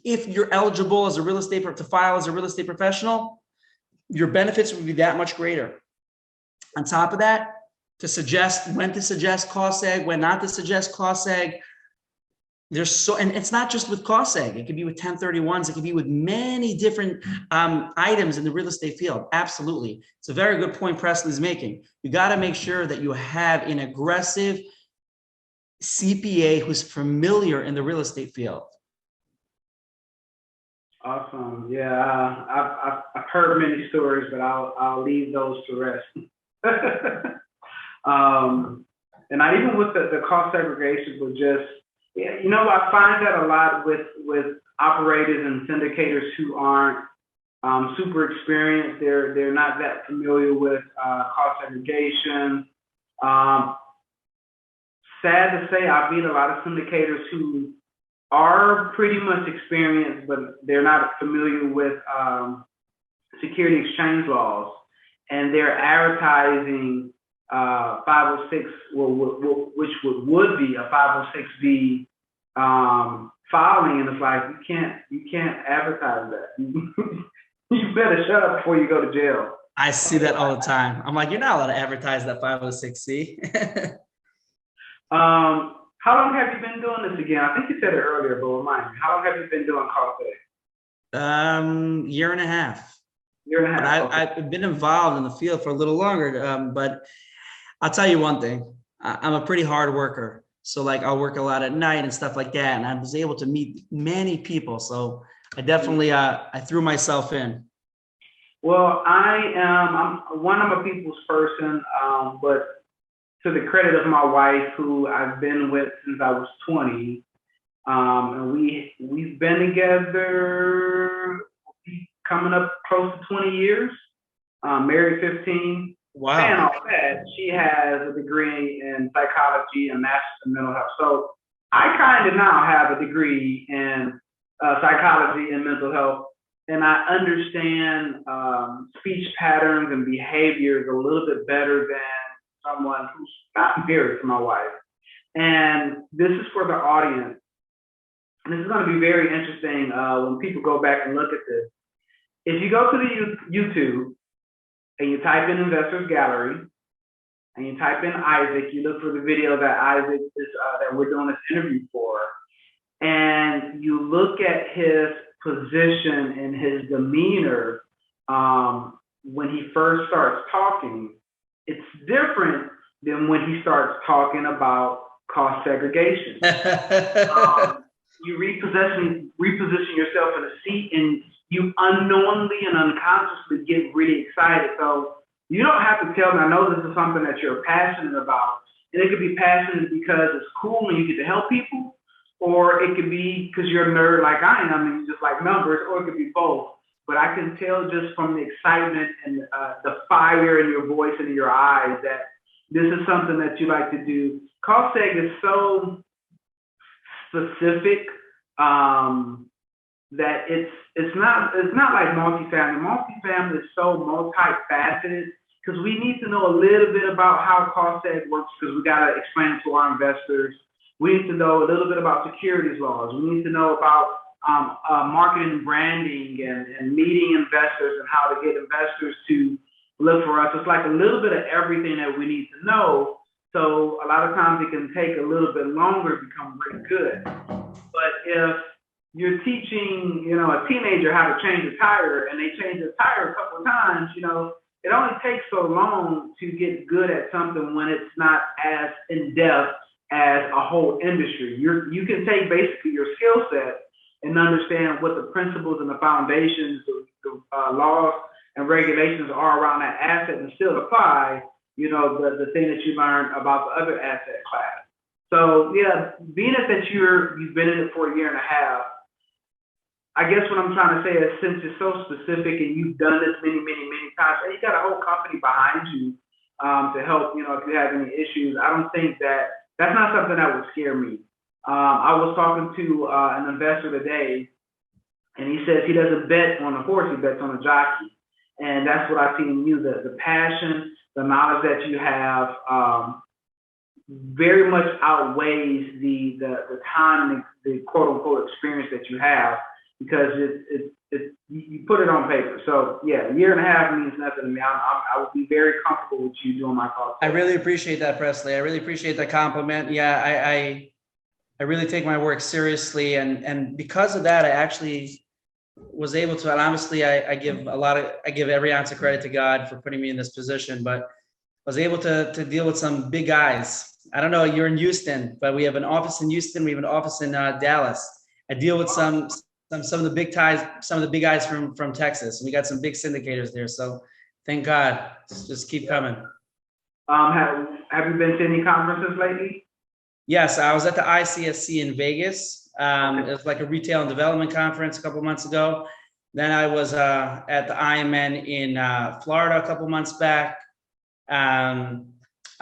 if you're eligible as a real estate to file as a real estate professional, your benefits would be that much greater. On top of that, to suggest when to suggest cost seg, when not to suggest cost seg. And it's not just with cost seg. It could be with 1031s. It could be with many different items in the real estate field. Absolutely. It's a very good point Presley's making. You got to make sure that you have an aggressive CPA who's familiar in the real estate field. Awesome. Yeah, I've heard many stories, but I'll leave those to rest. And not even with the cost segregation, but just, you know, I find that a lot with operators and syndicators who aren't super experienced. They're not that familiar with cost segregation. Sad to say, I've met a lot of syndicators who are pretty much experienced, but they're not familiar with security exchange laws, and they're advertising 506, which would be a 506B filing, and it's like you can't advertise that. You better shut up before you go to jail. I see that all the time. I'm like, you're not allowed to advertise that 506C. How long have you been doing this again? I think you said it earlier, but remind me. How long have you been doing cost seg? Year and a half. Year and a half. Okay. I've been involved in the field for a little longer, but I'll tell you one thing. I'm a pretty hard worker. So like I'll work a lot at night and stuff like that. And I was able to meet many people. So I definitely, I threw myself in. Well, I'm a people's person, but to the credit of my wife, who I've been with since I was 20, and we've been together coming up close to 20 years, married 15. Wow. And all that, she has a degree in psychology and master's in mental health. So I kind of now have a degree in psychology and mental health, and I understand speech patterns and behaviors a little bit better than someone who's not married to my wife. And this is for the audience. And this is going to be very interesting when people go back and look at this. If you go to the YouTube and you type in Investors Gallery and you type in Isaac, you look for the video that Isaac is that we're doing this interview for, and you look at his position and his demeanor when he first starts talking, it's different than when he starts talking about cost segregation. You reposition yourself in a seat, and you unknowingly and unconsciously get really excited. So you don't have to tell me, I know this is something that you're passionate about. And it could be passionate because it's cool and you get to help people, or it could be because you're a nerd like I am and you just like numbers, or it could be both. But I can tell just from the excitement and the fire in your voice and in your eyes that this is something that you like to do. Cost seg is so specific that it's not like multifamily. Multifamily is so multifaceted because we need to know a little bit about how cost seg works, because we got to explain it to our investors. We need to know a little bit about securities laws. We need to know about marketing and branding and meeting investors and how to get investors to look for us. It's like a little bit of everything that we need to know. So a lot of times it can take a little bit longer to become really good. But if you're teaching, a teenager how to change a tire, and they change the tire a couple of times, it only takes so long to get good at something when it's not as in-depth as a whole industry. You can take basically your skill set and understand what the principles and the foundations, the laws and regulations are around that asset and still apply, the thing that you learned about the other asset class. So yeah, being that you've been in it for a year and a half, I guess what I'm trying to say is, since it's so specific and you've done this many, many, many times, and you got a whole company behind you to help, if you have any issues, I don't think that's not something that would scare me. I was talking to an investor today, and he says he doesn't bet on a horse, he bets on a jockey. And that's what I see in you, the passion, the knowledge that you have very much outweighs the time and the quote unquote experience that you have, because you put it on paper. So yeah, a year and a half means nothing to me. I would be very comfortable with you doing my call. I really appreciate that, Pressley. I really appreciate that compliment. Yeah, I really take my work seriously, and because of that, I actually was able to. And obviously, I give every ounce of credit to God for putting me in this position, but was able to deal with some big guys. I don't know, you're in Houston, but we have an office in Houston. We have an office in Dallas. I deal with some of the big guys from Texas. We got some big syndicators there. So thank God. Just keep coming. Have you been to any conferences lately? Yes, I was at the ICSC in Vegas. It was like a retail and development conference a couple of months ago. Then I was at the IMN in Florida a couple of months back.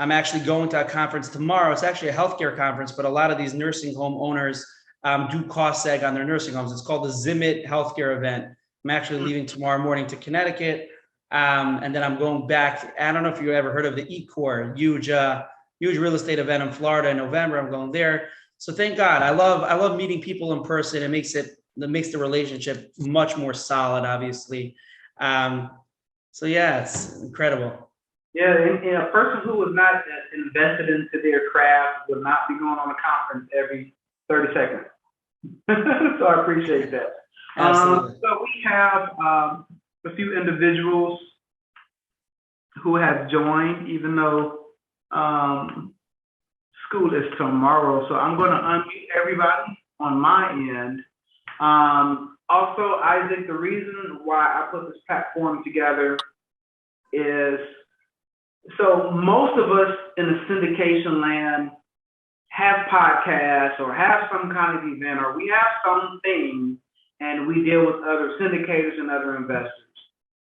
I'm actually going to a conference tomorrow. It's actually a healthcare conference, but a lot of these nursing home owners do cost seg on their nursing homes. It's called the Zimit Healthcare event. I'm actually leaving tomorrow morning to Connecticut. And then I'm going back. I don't know if you ever heard of the eCore, huge real estate event in Florida in November. I'm going there. So thank God. I love meeting people in person. It makes the relationship much more solid, obviously. So yeah, it's incredible. Yeah, and a person who is not invested into their craft would not be going on a conference every 30 seconds. So I appreciate that. So we have a few individuals who have joined, even though school is tomorrow. So I'm going to unmute everybody on my end. Also, Isaac, the reason why I put this platform together is, so most of us in the syndication land have podcasts or have some kind of event, or we have something, and we deal with other syndicators and other investors.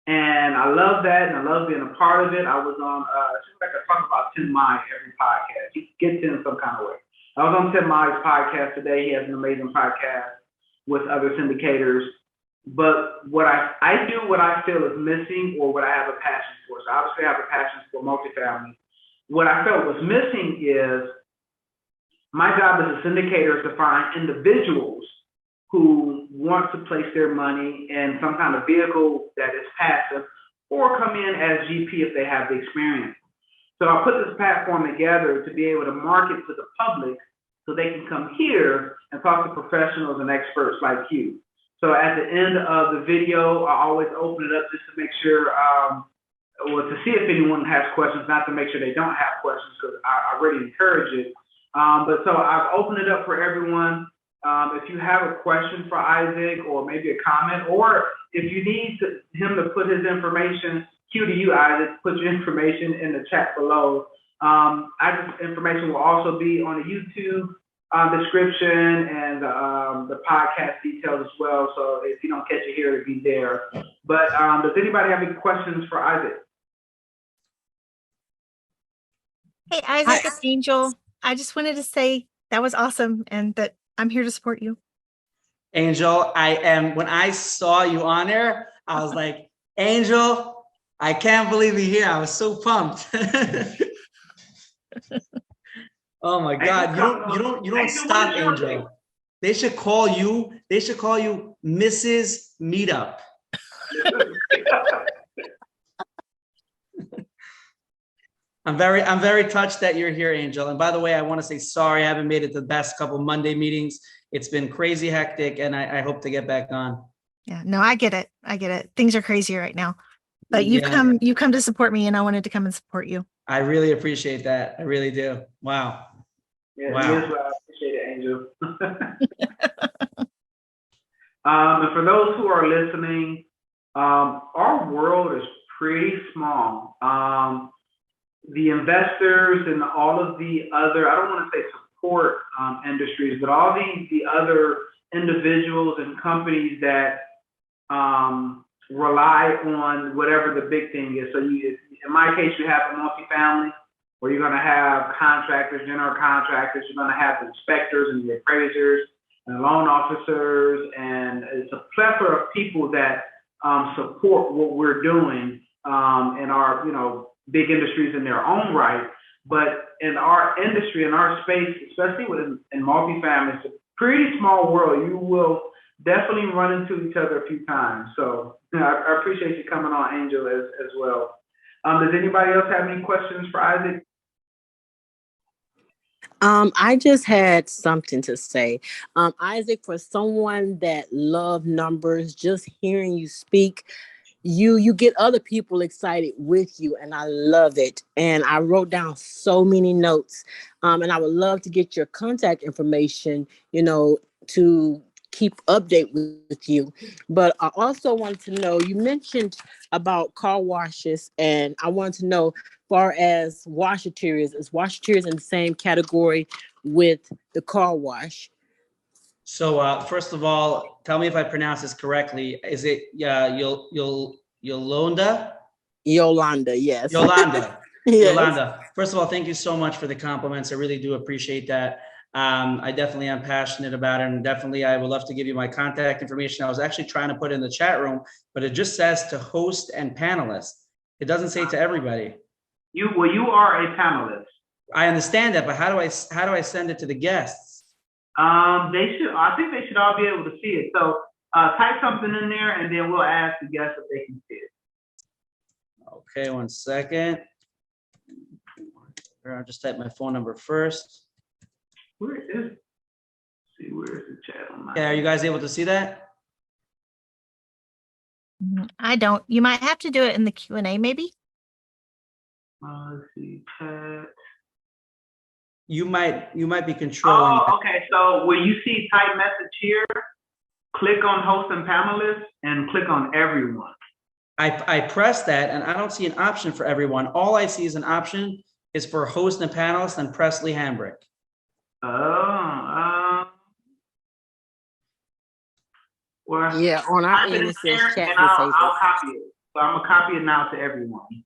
And I love that, and I love being a part of it. I was on, it seems like I talk about Tim Mai every podcast. He gets in some kind of way. I was on Tim Mai's podcast today. He has an amazing podcast with other syndicators. But what I do what I feel is missing, or what I have a passion for. So obviously I have a passion for multifamily. What I felt was missing is, my job as a syndicator is to find individuals who want to place their money in some kind of vehicle that is passive, or come in as GP if they have the experience. So I put this platform together to be able to market to the public so they can come here and talk to professionals and experts like you. So at the end of the video, I always open it up just to make sure, to see if anyone has questions, not to make sure they don't have questions, because I really encourage it. But so I've opened it up for everyone. If you have a question for Isaac, or maybe a comment, or if you need him to put his information, cue to you, Isaac, put your information in the chat below. Isaac's information will also be on the YouTube description and the podcast details as well. So if you don't catch it here, it'll be there. But does anybody have any questions for Isaac? Hey, Isaac, it's Angel. I just wanted to say that was awesome, and that I'm here to support you. Angel, when I saw you on there, I was like, Angel, I can't believe you're here. I was so pumped. Oh my God, you don't stop, Angel. They should call you Mrs. Meetup. I'm very touched that you're here, Angel. And by the way, I want to say sorry, I haven't made it the best couple Monday meetings. It's been crazy hectic, and I hope to get back on. Yeah, no, I get it. I get it. Things are crazy right now. But Yeah. you've come to support me, and I wanted to come and support you. I really appreciate that. I really do. Wow. Yeah, Wow. it is what I appreciate it, Angel. And for those who are listening, our world is pretty small. The investors and all of the other, I don't want to say support industries, but all the other individuals and companies that rely on whatever the big thing is. So in my case, you have a multifamily where you're going to have contractors, general contractors, you're going to have the inspectors and the appraisers and loan officers, and it's a plethora of people that support what we're doing in our, big industries in their own right. But in our industry, in our space, especially in multifamily, it's a pretty small world. You will definitely run into each other a few times. So I appreciate you coming on, Angel, as well. Does anybody else have any questions for Isaac? I just had something to say. Isaac, for someone that loved numbers, just hearing you speak, you get other people excited with you, and I love it. And I wrote down so many notes, and I would love to get your contact information, to keep update with you. But I also wanted to know, you mentioned about car washes, and I wanted to know, far as washateers, is washateers in the same category with the car wash? So first of all, tell me if I pronounce this correctly. Is it Yolanda? Yolanda, yes. Yolanda. Yes. Yolanda. First of all, thank you so much for the compliments. I really do appreciate that. I definitely am passionate about it, and definitely I would love to give you my contact information. I was actually trying to put it in the chat room, but it just says to host and panelists. It doesn't say to everybody. You are a panelist. I understand that, but how do I send it to the guests? I think they should all be able to see it. So type something in there, and then we'll ask the guests if they can see it. Okay, 1 second. I'll just type my phone number first. Where is it? Let's see, where is the chat on my? Yeah, are you guys able to see that? I don't. You might have to do it in the Q&A, maybe. Let's see, chat. You might be controlling. Oh, okay. So when you see type message here, click on host and panelists and click on everyone. I press that, and I don't see an option for everyone. All I see is an option is for host and panelists and Pressley Hambrick. Well, yeah, on our end it says chat and I'll copy it. So I'm gonna copy it now to everyone.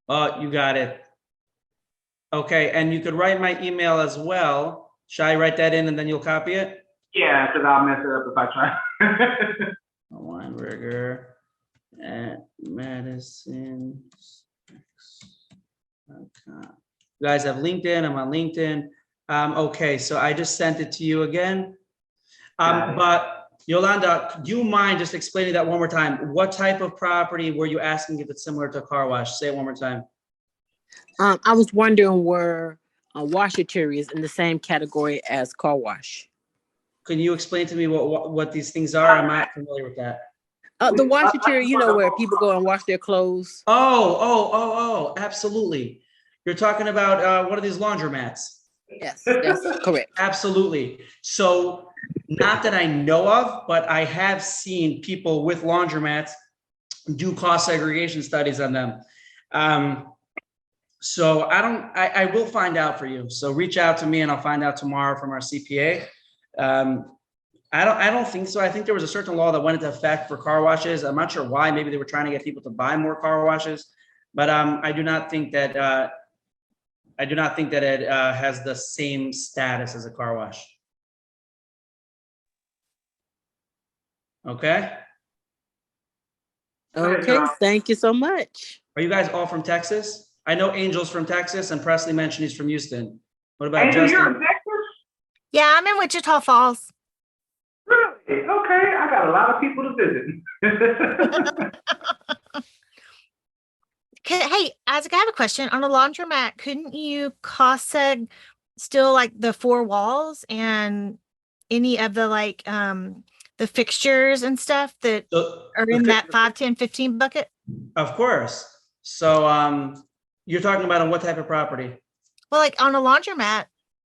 Oh, you got it. Okay, and you could write my email as well. Should I write that in and then you'll copy it? Yeah, because I'll mess it up if I try. Weinberger at Madison. You guys have LinkedIn. I'm on LinkedIn. Okay, so I just sent it to you again. But Yolanda, do you mind just explaining that one more time? What type of property were you asking if it's similar to a car wash? Say it one more time. I was wondering were washateries in the same category as car wash? Can you explain to me what these things are? I'm not familiar with that. The washateria, where people go and wash their clothes. Oh, absolutely. You're talking about one of these laundromats. Yes, that's correct. Absolutely. So not that I know of, but I have seen people with laundromats do cost segregation studies on them. So I will find out for you. So reach out to me and I'll find out tomorrow from our CPA. I don't think so. I think there was a certain law that went into effect for car washes. I'm not sure why. Maybe they were trying to get people to buy more car washes, but I do not think that it has the same status as a car wash. Okay. Okay. Thank you so much. Are you guys all from Texas? I know Angel's from Texas and Pressley mentioned he's from Houston. What about Angel, Justin? you're in Texas? Yeah, I'm in Wichita Falls. Really? Okay, I got a lot of people to visit. Hey, Isaac, I have a question. On a laundromat, couldn't you cost seg still like the four walls and any of the the fixtures and stuff that So are in that 5, 10, 15 bucket? of course. So you're talking about on what type of property? Well, like on a laundromat,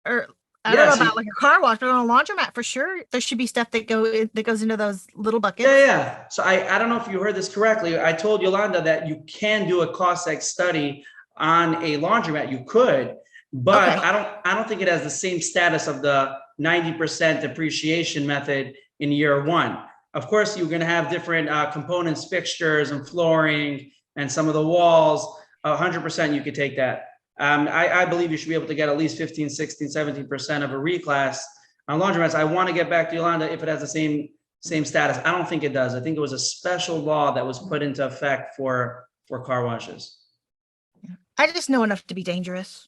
or I don't know Yes. about like a car wash, but on a laundromat for sure, there should be stuff that goes into those little buckets. Yeah. So I don't know if you heard this correctly. I told Yolanda that you can do a cost seg study on a laundromat. You could, but Okay. I don't think it has the same status of the 90% depreciation method in year one. Of course, you're going to have different components, fixtures and flooring and some of the walls. 100% you could take that. I believe you should be able to get at least 15, 16, 17% of a reclass on laundromats. I want to get back to Yolanda if it has the same status. I don't think it does. I think it was a special law that was put into effect for car washes. I just know enough to be dangerous.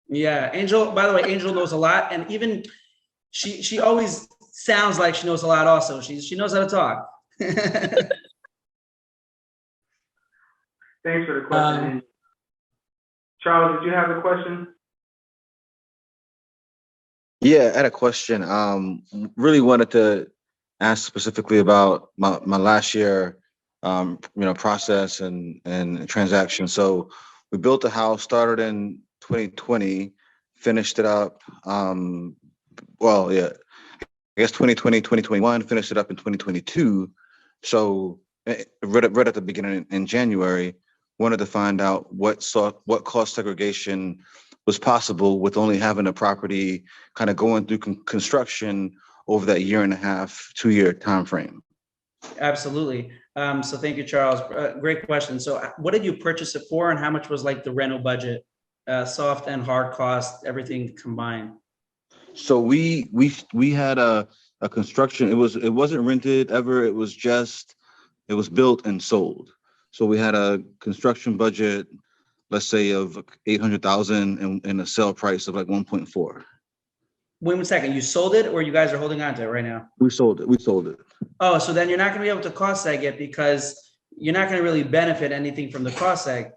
Yeah, Angel, by the way, Angel knows a lot, and even she always sounds like she knows a lot also. She knows how to talk. Thanks for the question. Charles, did you have a question? Yeah, I had a question. Really wanted to ask specifically about my last year, process and transaction. So we built a house, started in 2020, finished it up. I guess 2020, 2021, finished it up in 2022. So right at the beginning in January, wanted to find out what cost segregation was possible with only having a property kind of going through construction over that 1.5, 2 year time frame. Absolutely. So thank you, Charles. Great question. So what did you purchase it for, and how much was like the rental budget, soft and hard cost, everything combined? So we had a construction. It wasn't rented ever. It was built and sold. So we had a construction budget, let's say of 800,000 and a sale price of like 1.4. Wait 1 second. You sold it, or you guys are holding on to it right now? We sold it. Oh, so then you're not going to be able to cost seg it because you're not going to really benefit anything from the cost seg.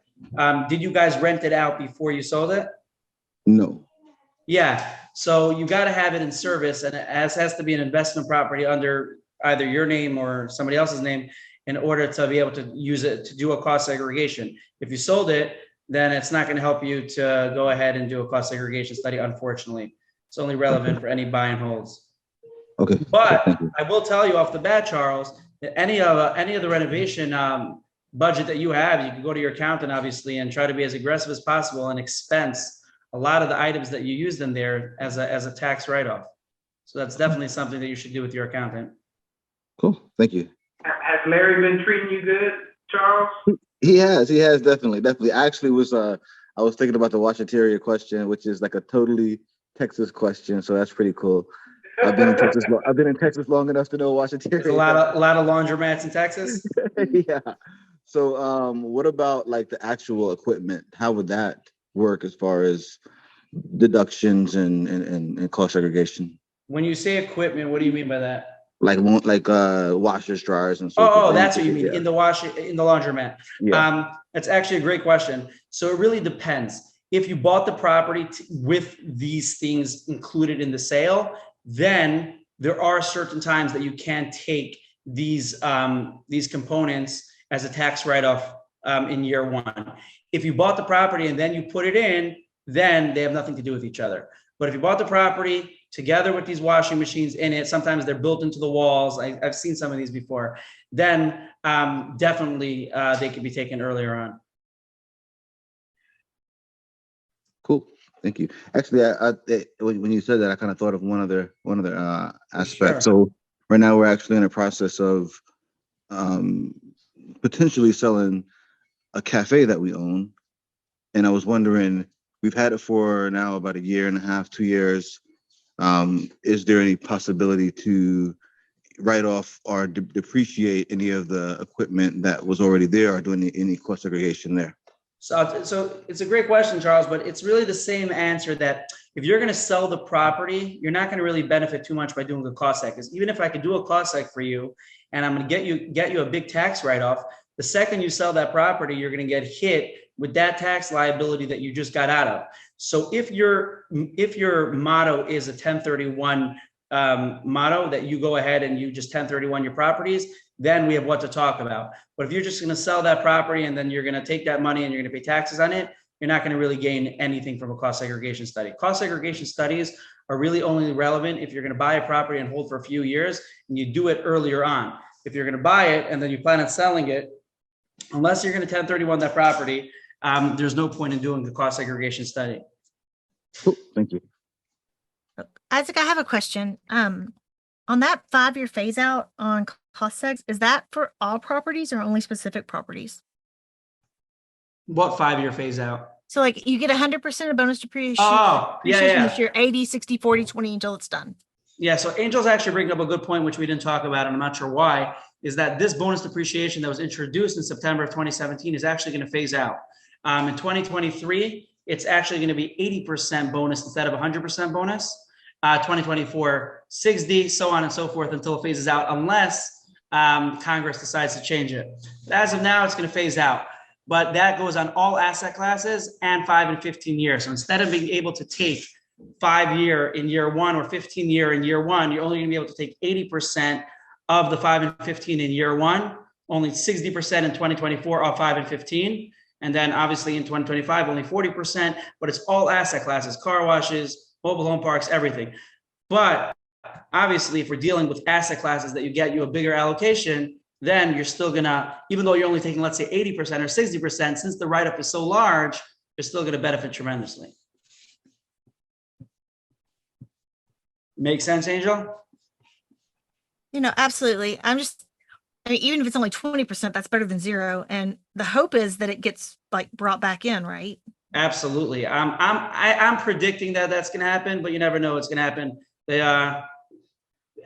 Did you guys rent it out before you sold it? No. Yeah. So you got to have it in service, and it has to be an investment property under either your name or somebody else's name in order to be able to use it to do a cost segregation. If you sold it, then it's not going to help you to go ahead and do a cost segregation study, unfortunately. It's only relevant for any buy and holds. Okay. But I will tell you off the bat, Charles, that any of the renovation budget that you have, you can go to your accountant, obviously, and try to be as aggressive as possible and expense a lot of the items that you used in there as a tax write-off. So that's definitely something that you should do with your accountant. Cool. Thank you. Has Larry been treating you good, Charles? He has definitely. I actually I was thinking about the Washateria question, which is like a totally Texas question. So that's pretty cool. I've been in Texas long enough to know Washateria. There's a lot of laundromats in Texas. Yeah. So what about like the actual equipment? How would that work as far as deductions and cost segregation? When you say equipment, what do you mean by that? Like washers, dryers, and so Oh, forth. that's what you mean, Yeah. in the laundromat. Yeah. That's actually a great question. So it really depends. If you bought the property with these things included in the sale, then there are certain times that you can take these components as a tax write-off in year one. If you bought the property and then you put it in, then they have nothing to do with each other. But if you bought the property together with these washing machines in it, sometimes they're built into the walls. I've seen some of these before. Then definitely they could be taken earlier on. Cool. Thank you. Actually, when you said that, I kind of thought of one other aspect. Sure. So right now we're actually in a process of potentially selling a cafe that we own. And I was wondering, we've had it for now about 1.5, 2 years. Is there any possibility to write off or depreciate any of the equipment that was already there, or doing any cost segregation there? So it's a great question, Charles, but it's really the same answer that if you're going to sell the property, you're not going to really benefit too much by doing a cost seg. Because even if I could do a cost seg for you, and I'm going to get you a big tax write-off, the second you sell that property, you're going to get hit with that tax liability that you just got out of. So if your motto is a 1031 motto that you go ahead and you just 1031 your properties, then we have what to talk about. But if you're just going to sell that property and then you're going to take that money and you're going to pay taxes on it, you're not going to really gain anything from a cost segregation study. Cost segregation studies are really only relevant if you're going to buy a property and hold for a few years and you do it earlier on. If you're going to buy it and then you plan on selling it, unless you're going to 1031 that property, there's no point in doing the cost segregation study. Cool. Thank you. Isaac, I have a question. On that 5-year phase out on cost segs, is that for all properties or only specific properties? What 5-year phase out? So like you get 100% of bonus depreciation. Oh, yeah. This year, 80, 60, 40, 20 until it's done. Yeah, so Angel's actually bringing up a good point, which we didn't talk about, and I'm not sure why, is that this bonus depreciation that was introduced in September of 2017 is actually going to phase out. In 2023, it's actually going to be 80% bonus instead of 100% bonus. 2024, 60, so on and so forth until it phases out, unless Congress decides to change it. But as of now, it's going to phase out. But that goes on all asset classes and 5 and 15 years. So instead of being able to take 5-year in year one or 15-year in year one, you're only going to be able to take 80% of the 5 and 15 in year one, only 60% in 2024 of 5 and 15. And then obviously in 2025, only 40%, but it's all asset classes, car washes, mobile home parks, everything. But obviously, if we're dealing with asset classes that you get you a bigger allocation, then you're still gonna, even though you're only taking, let's say 80% or 60%, since the write-up is so large, you're still gonna benefit tremendously. Make sense, Angel? Absolutely. I mean, even if it's only 20%, that's better than 0. And the hope is that it gets like brought back in, right? Absolutely. I'm predicting that that's going to happen, but you never know what's going to happen. They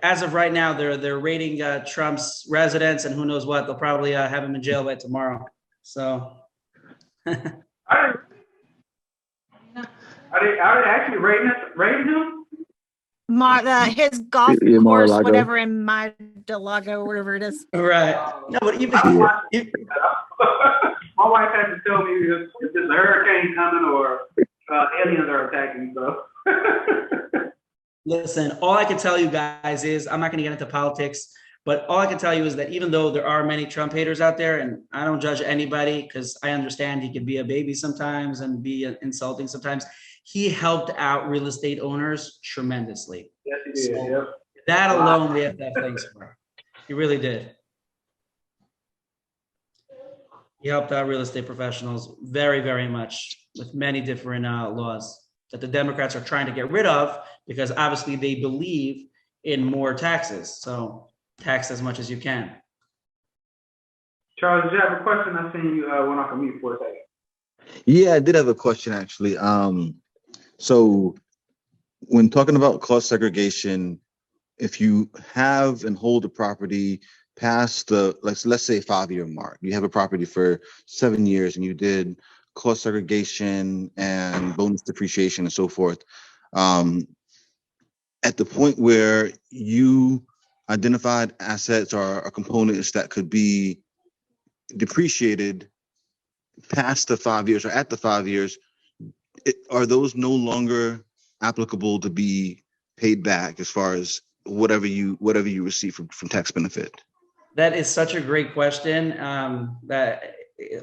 as of right now, they're raiding Trump's residence, and who knows what, they'll probably have him in jail by tomorrow. So. Are they actually raiding him? His golf Yeah, course, Mar-a-Lago. whatever in Mar-a-Lago, whatever it is. Right. No, but even My wife had to tell me if there's a hurricane coming or aliens are attacking. So. Listen, all I can tell you guys is, I'm not going to get into politics, but all I can tell you is that even though there are many Trump haters out there, and I don't judge anybody because I understand he can be a baby sometimes and be insulting sometimes, he helped out real estate owners tremendously. Yes, he did. So Yep. that alone we have to have thanks for. He really did. He helped out real estate professionals very, very much with many different laws that the Democrats are trying to get rid of because obviously they believe in more taxes. So tax as much as you can. Charles, did you have a question? I seen you went off on mute for a second. Yeah, I did have a question actually. So when talking about cost segregation, if you have and hold a property past the, let's say 5-year mark, you have a property for 7 years and you did cost segregation and bonus depreciation and so forth. At the point where you identified assets or components that could be depreciated past the 5 years or at the 5 years, are those no longer applicable to be paid back as far as whatever you receive from tax benefit? That is such a great question.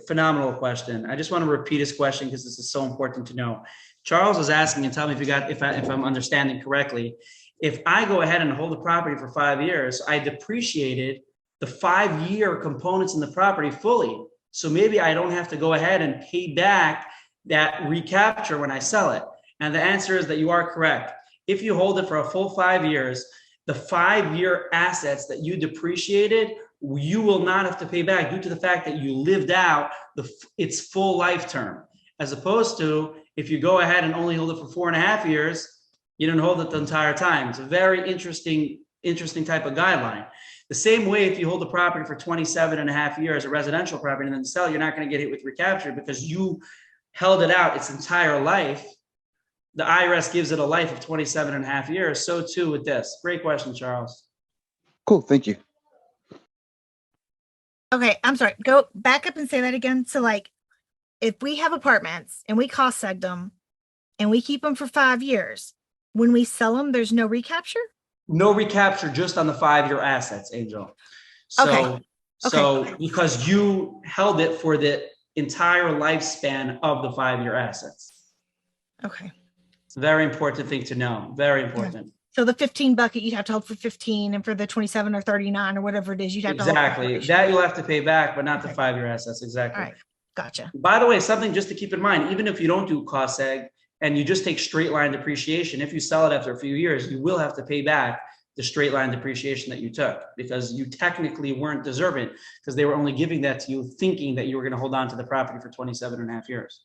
Phenomenal question. I just want to repeat his question because this is so important to know. Charles was asking, and tell me if I'm understanding correctly. If I go ahead and hold the property for 5 years, I depreciated the 5-year components in the property fully. So maybe I don't have to go ahead and pay back that recapture when I sell it. And the answer is that you are correct. If you hold it for a full 5 years, the 5-year assets that you depreciated, you will not have to pay back due to the fact that you lived out its full life term. As opposed to if you go ahead and only hold it for 4.5 years, you didn't hold it the entire time. It's a very interesting type of guideline. The same way, if you hold the property for 27.5 years, a residential property, and then sell, you're not going to get hit with recapture because you held it out its entire life. The IRS gives it a life of 27.5 years. So too with this. Great question, Charles. Cool, thank you. Okay, I'm sorry. Go back up and say that again. So like if we have apartments and we cost seg them and we keep them for 5 years, when we sell them, there's no recapture? No recapture just on the 5-year assets, Angel. So, Okay. so because you held it for the entire lifespan of the 5-year assets. Okay. It's a very important thing to know. Very important. So the 15 bucket you'd have to hold for 15, and for the 27 or 39 or whatever it is, you'd have to hold. Exactly. That you'll have to pay back, but not the 5-year assets. Exactly. All right. Gotcha. By the way, something just to keep in mind, even if you don't do cost seg and you just take straight line depreciation, if you sell it after a few years, you will have to pay back the straight line depreciation that you took, because you technically weren't deserving, because they were only giving that to you thinking that you were going to hold on to the property for 27.5 years.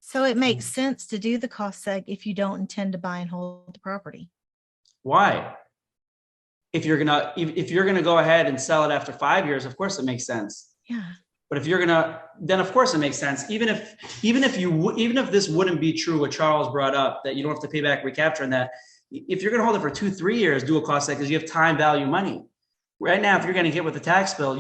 So it makes sense to do the cost seg if you don't intend to buy and hold the property. Why? If you're gonna go ahead and sell it after 5 years, of course it makes sense. Yeah. But if you're gonna, then of course it makes sense. Even if this wouldn't be true, what Charles brought up, that you don't have to pay back recapture and that, if you're gonna hold it for 2-3 years, do a cost seg because you have time value money. Right now, if you're getting hit with a tax bill,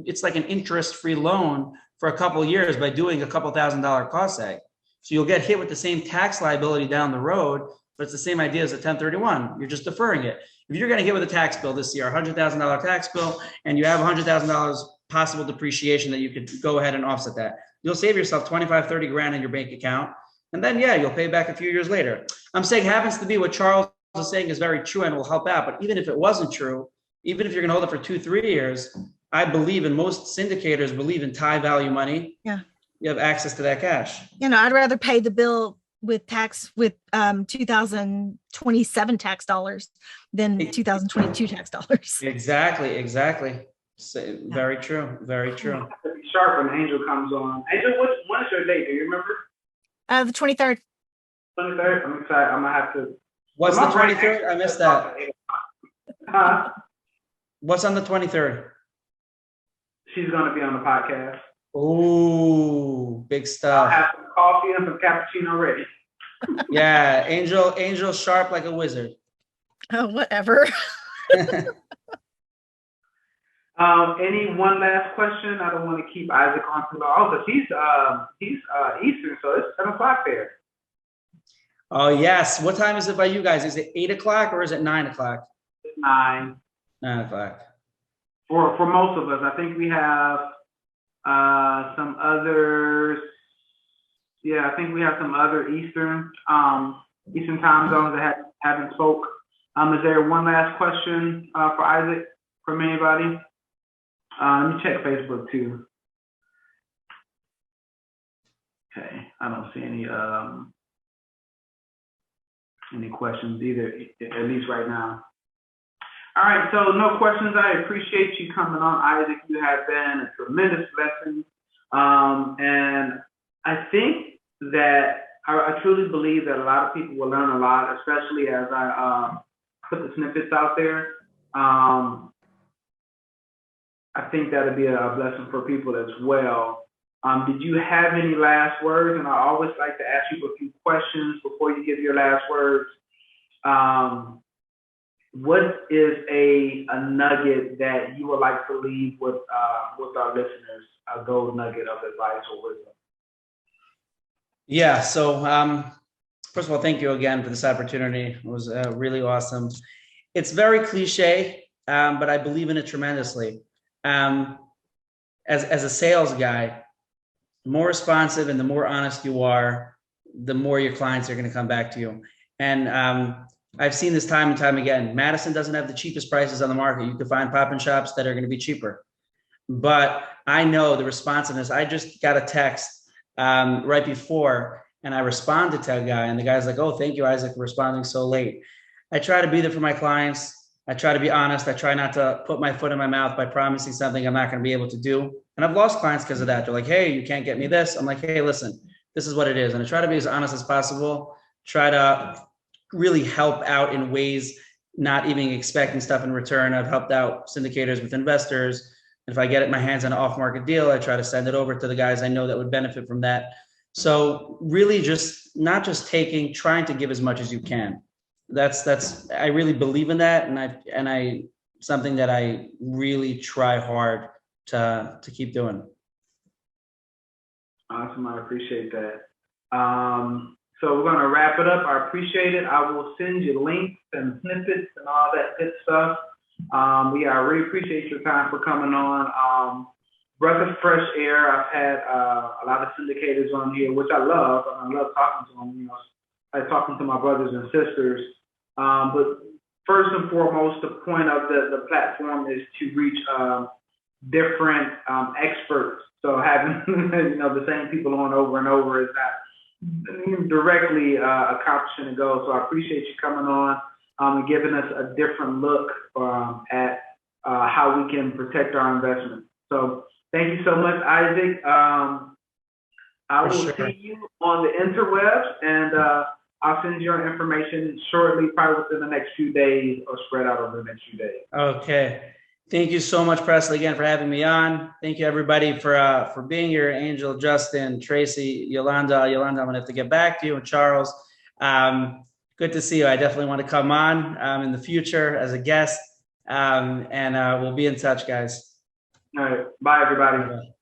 it's like an interest-free loan for a couple of years by doing a couple $1,000 cost seg. So you'll get hit with the same tax liability down the road, but it's the same idea as a 1031. You're just deferring it. If you're getting hit with a tax bill this year, $100,000 tax bill, and you have $100,000 possible depreciation that you could go ahead and offset that, you'll save yourself 25, 30 grand in your bank account. And then, yeah, you'll pay back a few years later. I'm saying happens to be what Charles is saying is very true and will help out. But even if it wasn't true, even if you're going to hold it for 2-3 years, I believe, and most syndicators believe in tie value money. Yeah. You have access to that cash. I'd rather pay the bill with 2027 tax dollars than 2022 tax dollars. Exactly. So, very true. Very true. To be sharp when Angel comes on. Angel, when is your date? Do you remember? The 23rd. 23rd. I'm excited. I'm gonna have to. What's the 23rd? I missed that. What's on the 23rd? She's gonna be on the podcast. Oh, big I'll stuff. have some coffee and some cappuccino ready. Yeah, Angel sharp like a wizard. Oh, whatever. Any one last question? I don't want to keep Isaac on too long. Oh, because he's Eastern, so it's 7 o'clock there. Oh yes. What time is it by you guys? Is it 8 o'clock or is it 9 o'clock? It's 9. 9 o'clock. For most of us, I think we have some others. Yeah, I think we have some other Eastern time zones that haven't spoke. Is there one last question for Isaac from anybody? Let me check Facebook too. Okay, I don't see any questions either, at least right now. All right, so no questions. I appreciate you coming on, Isaac. You have been a tremendous blessing. And I think that I truly believe that a lot of people will learn a lot, especially as I put the snippets out there. I think that'll be a blessing for people as well. Did you have any last words? And I always like to ask you a few questions before you give your last words. What is a nugget that you would like to leave with our listeners, a gold nugget of advice or wisdom? Yeah, so first of all, thank you again for this opportunity. It was really awesome. It's very cliche, but I believe in it tremendously. As a sales guy, the more responsive and the more honest you are, the more your clients are going to come back to you. And I've seen this time and time again. Madison doesn't have the cheapest prices on the market. You can find pop-in shops that are going to be cheaper. But I know the responsiveness. I just got a text right before, and I responded to a guy, and the guy's like, "Oh, thank you, Isaac, for responding so late." I try to be there for my clients. I try to be honest. I try not to put my foot in my mouth by promising something I'm not going to be able to do. And I've lost clients because of that. They're like, "Hey, you can't get me this." I'm like, "Hey, listen, this is what it is." And I try to be as honest as possible. Try to really help out in ways not even expecting stuff in return. I've helped out syndicators with investors. If I get my hands on an off-market deal, I try to send it over to the guys I know that would benefit from that. So really just not just taking, trying to give as much as you can. That's I really believe in that, and I something that I really try hard to keep doing. Awesome. I appreciate that. So we're going to wrap it up. I appreciate it. I will send you links and snippets and all that good stuff. I really appreciate your time for coming on. Breath of fresh air. I've had a lot of syndicators on here, which I love. I love talking to them. You know, I like talking to my brothers and sisters. But first and foremost, the point of the platform is to reach different experts. So having the same people on over and over is not directly accomplishing the goal. So I appreciate you coming on and giving us a different look at how we can protect our investments. So thank you so much, Isaac. I will see you on the interwebs, and I'll send you your information shortly, probably within the next few days or spread out over the next few days. Okay. Thank you so much, Pressley, again, for having me on. Thank you, everybody, for being here. Angel, Justin, Tracy, Yolanda. I'm going to have to get back to you, and Charles. Good to see you. I definitely want to come on in the future as a guest, and we'll be in touch, guys. All right. Bye, everybody. Bye.